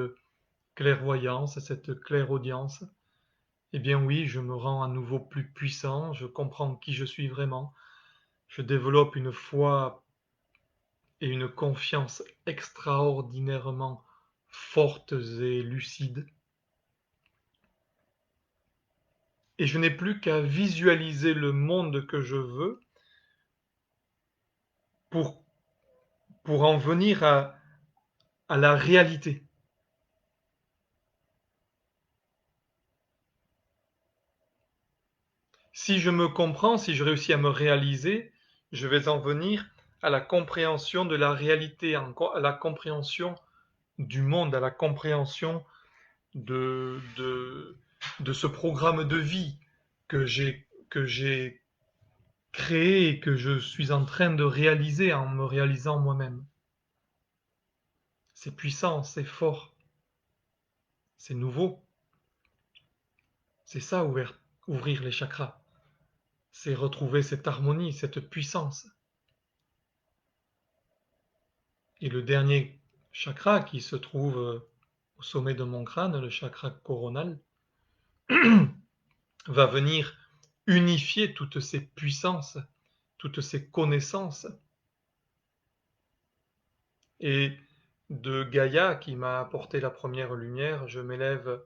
Speaker 1: clairvoyance, cette clairaudience, eh bien oui, je me rends à nouveau plus puissant, je comprends qui je suis vraiment, je développe une foi et une confiance extraordinairement fortes et lucides. Et je n'ai plus qu'à visualiser le monde que je veux pour, pour en venir à la réalité. Si je me comprends, si je réussis à me réaliser, je vais en venir à la compréhension de la réalité, à la compréhension du monde, à la compréhension de ce programme de vie que j'ai créé et que je suis en train de réaliser en me réalisant moi-même. C'est puissant, c'est fort, c'est nouveau. C'est ça ouvrir les chakras. C'est retrouver cette harmonie, cette puissance. Et le dernier chakra qui se trouve au sommet de mon crâne, le chakra coronal, va venir unifier toutes ces puissances, toutes ces connaissances. Et de Gaïa, qui m'a apporté la première lumière, je m'élève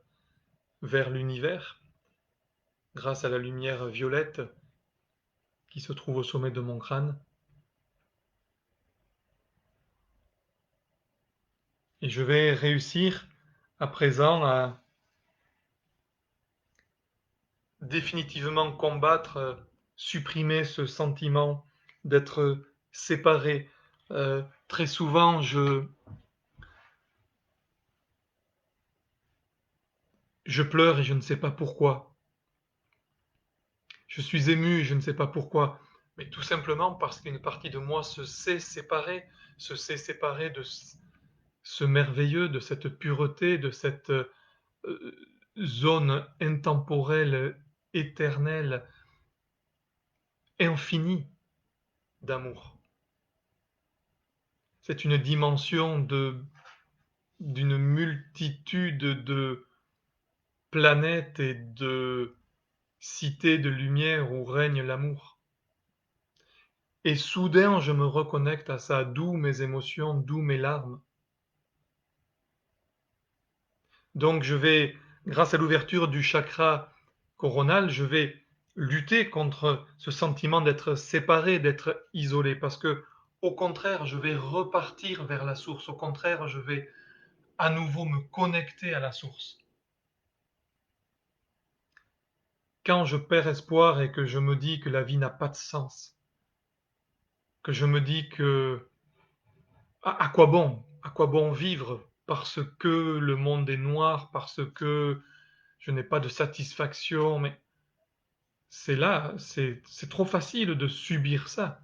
Speaker 1: vers l'univers grâce à la lumière violette qui se trouve au sommet de mon crâne. Et je vais réussir à présent à définitivement combattre, supprimer ce sentiment d'être séparé. Très souvent, je pleure et je ne sais pas pourquoi. Je suis ému et je ne sais pas pourquoi. Mais tout simplement parce qu'une partie de moi se sait séparer de ce merveilleux, de cette pureté, de cette zone intemporelle, éternelle, infinie d'amour. C'est une dimension d'une multitude de planètes et de cités de lumière où règne l'amour. Et soudain, je me reconnecte à ça, d'où mes émotions, d'où mes larmes. Donc je vais, grâce à l'ouverture du chakra coronal, je vais lutter contre ce sentiment d'être séparé, d'être isolé, parce que au contraire, je vais repartir vers la source, au contraire, je vais à nouveau me connecter à la source. Quand je perds espoir et que je me dis que la vie n'a pas de sens, que je me dis que à quoi bon? À quoi bon vivre parce que le monde est noir, parce que je n'ai pas de satisfaction, mais c'est trop facile de subir ça.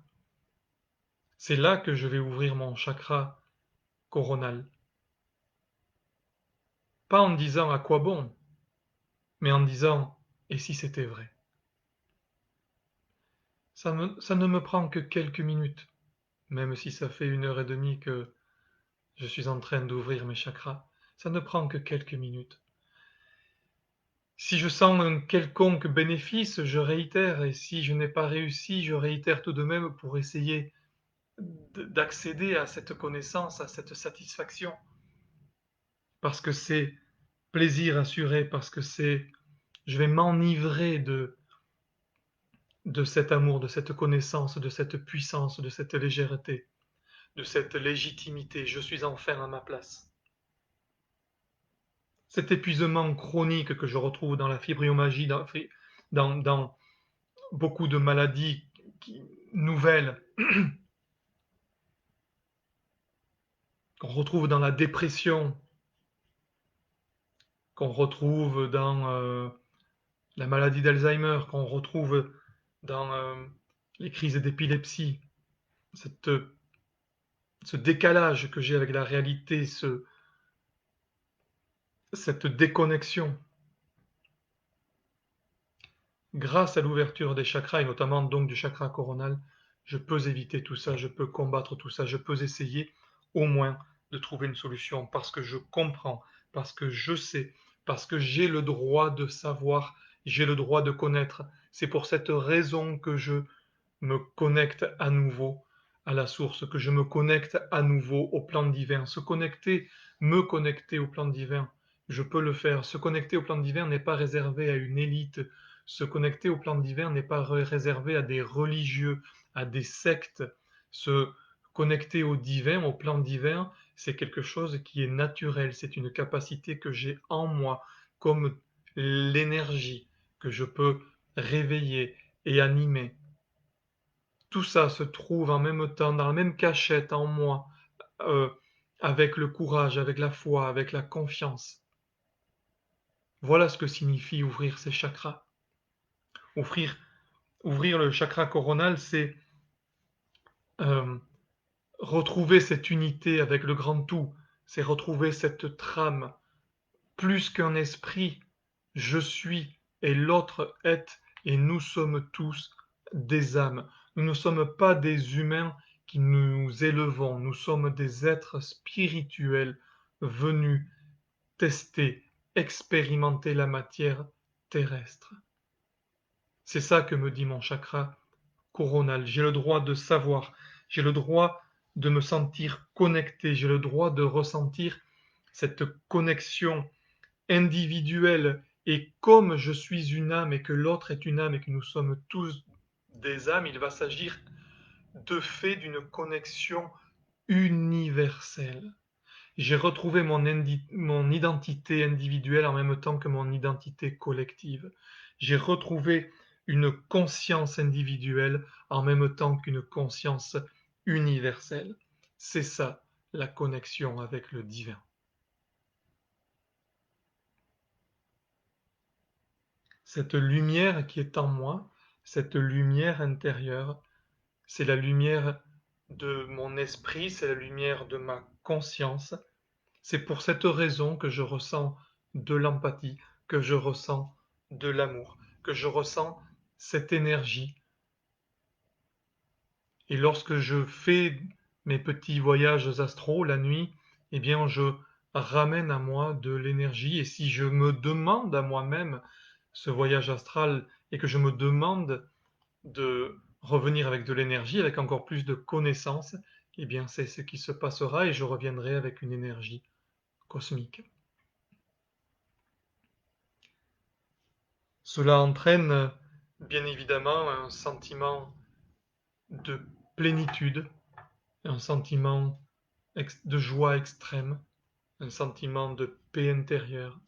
Speaker 1: C'est là que je vais ouvrir mon chakra coronal. Pas en disant à quoi bon, mais en disant et si c'était vrai? Ça ne me prend que quelques minutes, même si ça fait 1 heure et demie que je suis en train d'ouvrir mes chakras. Ça ne prend que quelques minutes. Si je sens un quelconque bénéfice, je réitère, et si je n'ai pas réussi, je réitère tout de même pour essayer d'accéder à cette connaissance, à cette satisfaction, parce que c'est plaisir assuré, parce que je vais m'enivrer de cet amour, de cette connaissance, de cette puissance, de cette légèreté, de cette légitimité. Je suis enfin à ma place. Cet épuisement chronique que je retrouve dans la fibromyalgie, dans beaucoup de maladies nouvelles, qu'on retrouve dans la dépression, qu'on retrouve dans la maladie d'Alzheimer, qu'on retrouve dans les crises d'épilepsie, cette, ce décalage que j'ai avec la réalité, cette déconnexion. Grâce à l'ouverture des chakras, et notamment donc du chakra coronal, je peux éviter tout ça, je peux combattre tout ça, je peux essayer au moins de trouver une solution parce que je comprends, parce que je sais, parce que j'ai le droit de savoir, j'ai le droit de connaître. C'est pour cette raison que je me connecte à nouveau à la source, que je me connecte à nouveau au plan divin. Se connecter, me connecter au plan divin, je peux le faire. Se connecter au plan divin n'est pas réservé à une élite. Se connecter au plan divin n'est pas réservé à des religieux, à des sectes. Se connecter au divin, au plan divin, c'est quelque chose qui est naturel. C'est une capacité que j'ai en moi, comme l'énergie que je peux réveiller et animer. Tout ça se trouve en même temps, dans la même cachette en moi, euh, avec le courage, avec la foi, avec la confiance. Voilà ce que signifie ouvrir ses chakras. Ouvrir, ouvrir le chakra coronal, c'est euh, retrouver cette unité avec le grand tout, c'est retrouver cette trame. Plus qu'un esprit, je suis et l'autre est, et nous sommes tous des âmes. Nous ne sommes pas des humains qui nous élevons, nous sommes des êtres spirituels venus tester, expérimenter la matière terrestre. C'est ça que me dit mon chakra coronal. J'ai le droit de savoir, j'ai le droit de me sentir connecté, j'ai le droit de ressentir cette connexion individuelle. Et comme je suis une âme et que l'autre est une âme et que nous sommes tous des âmes, il va s'agir de fait d'une connexion universelle. J'ai retrouvé mon identité individuelle en même temps que mon identité collective. J'ai retrouvé une conscience individuelle en même temps qu'une conscience universelle. C'est ça la connexion avec le divin. Cette lumière qui est en moi, cette lumière intérieure, c'est la lumière de mon esprit, c'est la lumière de ma conscience. C'est pour cette raison que je ressens de l'empathie, que je ressens de l'amour, que je ressens cette énergie. Et lorsque je fais mes petits voyages astraux la nuit, eh bien je ramène à moi de l'énergie. Et si je me demande à moi-même ce voyage astral et que je me demande de revenir avec de l'énergie, avec encore plus de connaissances, eh bien c'est ce qui se passera et je reviendrai avec une énergie cosmique. Cela entraîne bien évidemment un sentiment de plénitude, un sentiment de joie extrême, un sentiment de paix intérieure,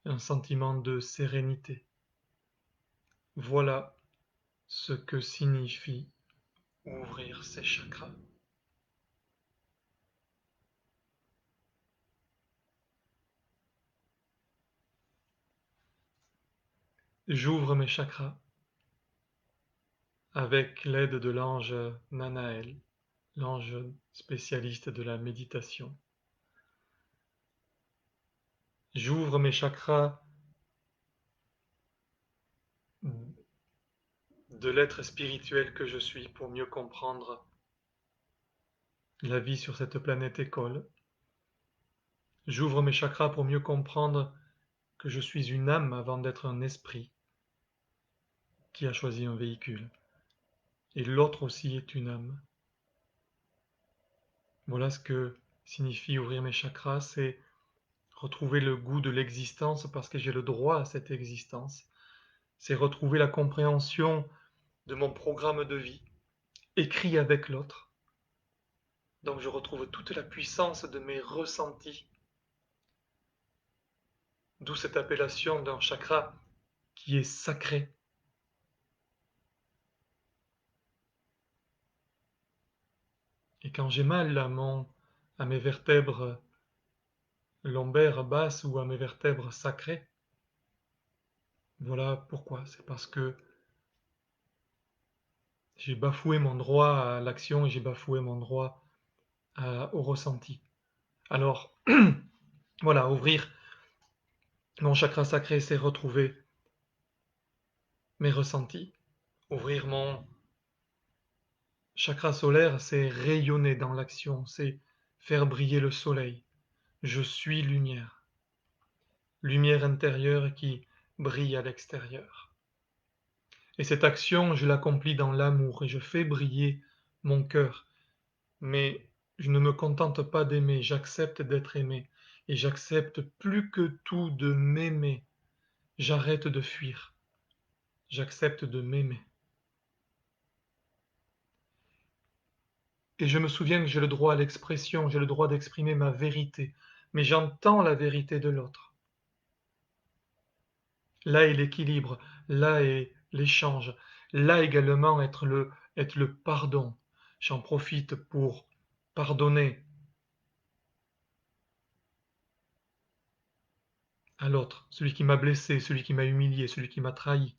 Speaker 1: un sentiment de sérénité. Voilà ce que signifie ouvrir ses chakras. J'ouvre mes chakras avec l'aide de l'ange Nanaël, l'ange spécialiste de la méditation. J'ouvre mes chakras de l'être spirituel que je suis pour mieux comprendre la vie sur cette planète école. J'ouvre mes chakras pour mieux comprendre que je suis une âme avant d'être un esprit qui a choisi un véhicule. Et l'autre aussi est une âme. Voilà ce que signifie ouvrir mes chakras, c'est retrouver le goût de l'existence parce que j'ai le droit à cette existence. C'est retrouver la compréhension de mon programme de vie, écrit avec l'autre. Donc je retrouve toute la puissance de mes ressentis, d'où cette appellation d'un chakra qui est sacré. Et quand j'ai mal à mes vertèbres lombaires basses ou à mes vertèbres sacrées, voilà pourquoi. C'est parce que j'ai bafoué mon droit à l'action et j'ai bafoué mon droit au ressenti. Alors, voilà, ouvrir mon chakra sacré, c'est retrouver mes ressentis. Ouvrir mon chakra solaire, c'est rayonner dans l'action, c'est faire briller le soleil. Je suis lumière. Lumière intérieure qui brille à l'extérieur. Et cette action, je l'accomplis dans l'amour et je fais briller mon cœur. Mais je ne me contente pas d'aimer, j'accepte d'être aimé. Et j'accepte plus que tout de m'aimer. J'arrête de fuir. J'accepte de m'aimer. Et je me souviens que j'ai le droit à l'expression, j'ai le droit d'exprimer ma vérité. Mais j'entends la vérité de l'autre. Là est l'équilibre, là est l'échange, là également être le pardon. J'en profite pour pardonner à l'autre, celui qui m'a blessé, celui qui m'a humilié, celui qui m'a trahi.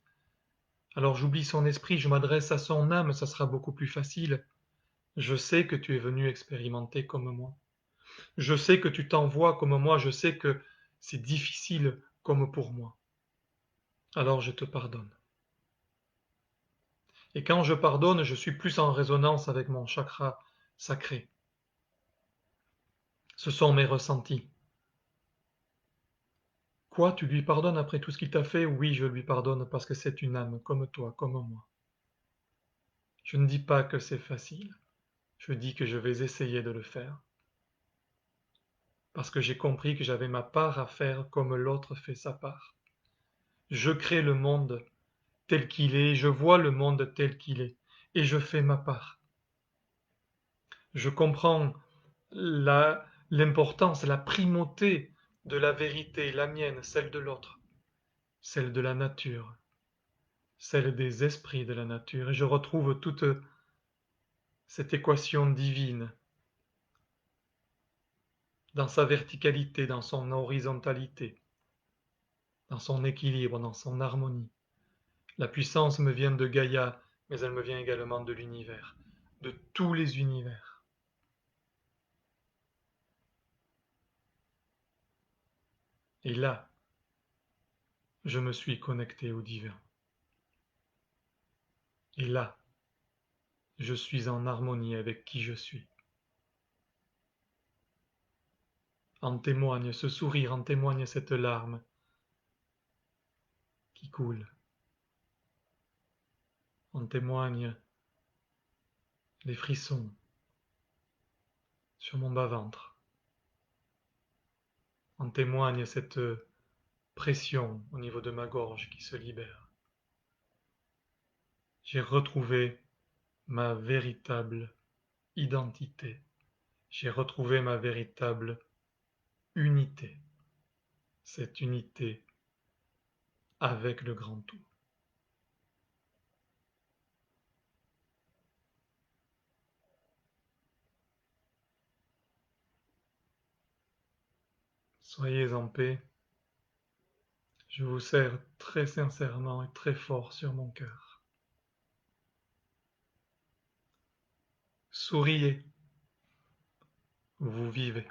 Speaker 1: Alors j'oublie son esprit, je m'adresse à son âme, ça sera beaucoup plus facile. Je sais que tu es venu expérimenter comme moi. Je sais que tu t'envoies comme moi, je sais que c'est difficile comme pour moi. Alors je te pardonne. Et quand je pardonne, je suis plus en résonance avec mon chakra sacré. Ce sont mes ressentis. Quoi, tu lui pardonnes après tout ce qu'il t'a fait? Oui, je lui pardonne parce que c'est une âme, comme toi, comme moi. Je ne dis pas que c'est facile. Je dis que je vais essayer de le faire. Parce que j'ai compris que j'avais ma part à faire comme l'autre fait sa part. Je crée le monde tel qu'il est, je vois le monde tel qu'il est, et je fais ma part. Je comprends l'importance, la primauté de la vérité, la mienne, celle de l'autre, celle de la nature, celle des esprits de la nature, et je retrouve toute cette équation divine dans sa verticalité, dans son horizontalité, dans son équilibre, dans son harmonie. La puissance me vient de Gaïa, mais elle me vient également de l'univers, de tous les univers. Et là, je me suis connecté au divin. Et là, je suis en harmonie avec qui je suis. En témoigne ce sourire, en témoigne cette larme qui coule. En témoigne les frissons sur mon bas-ventre. En témoigne cette pression au niveau de ma gorge qui se libère. J'ai retrouvé ma véritable identité. J'ai retrouvé ma véritable unité. Cette unité avec le grand tout. Soyez en paix. Je vous serre très sincèrement et très fort sur mon cœur. Souriez, vous vivez.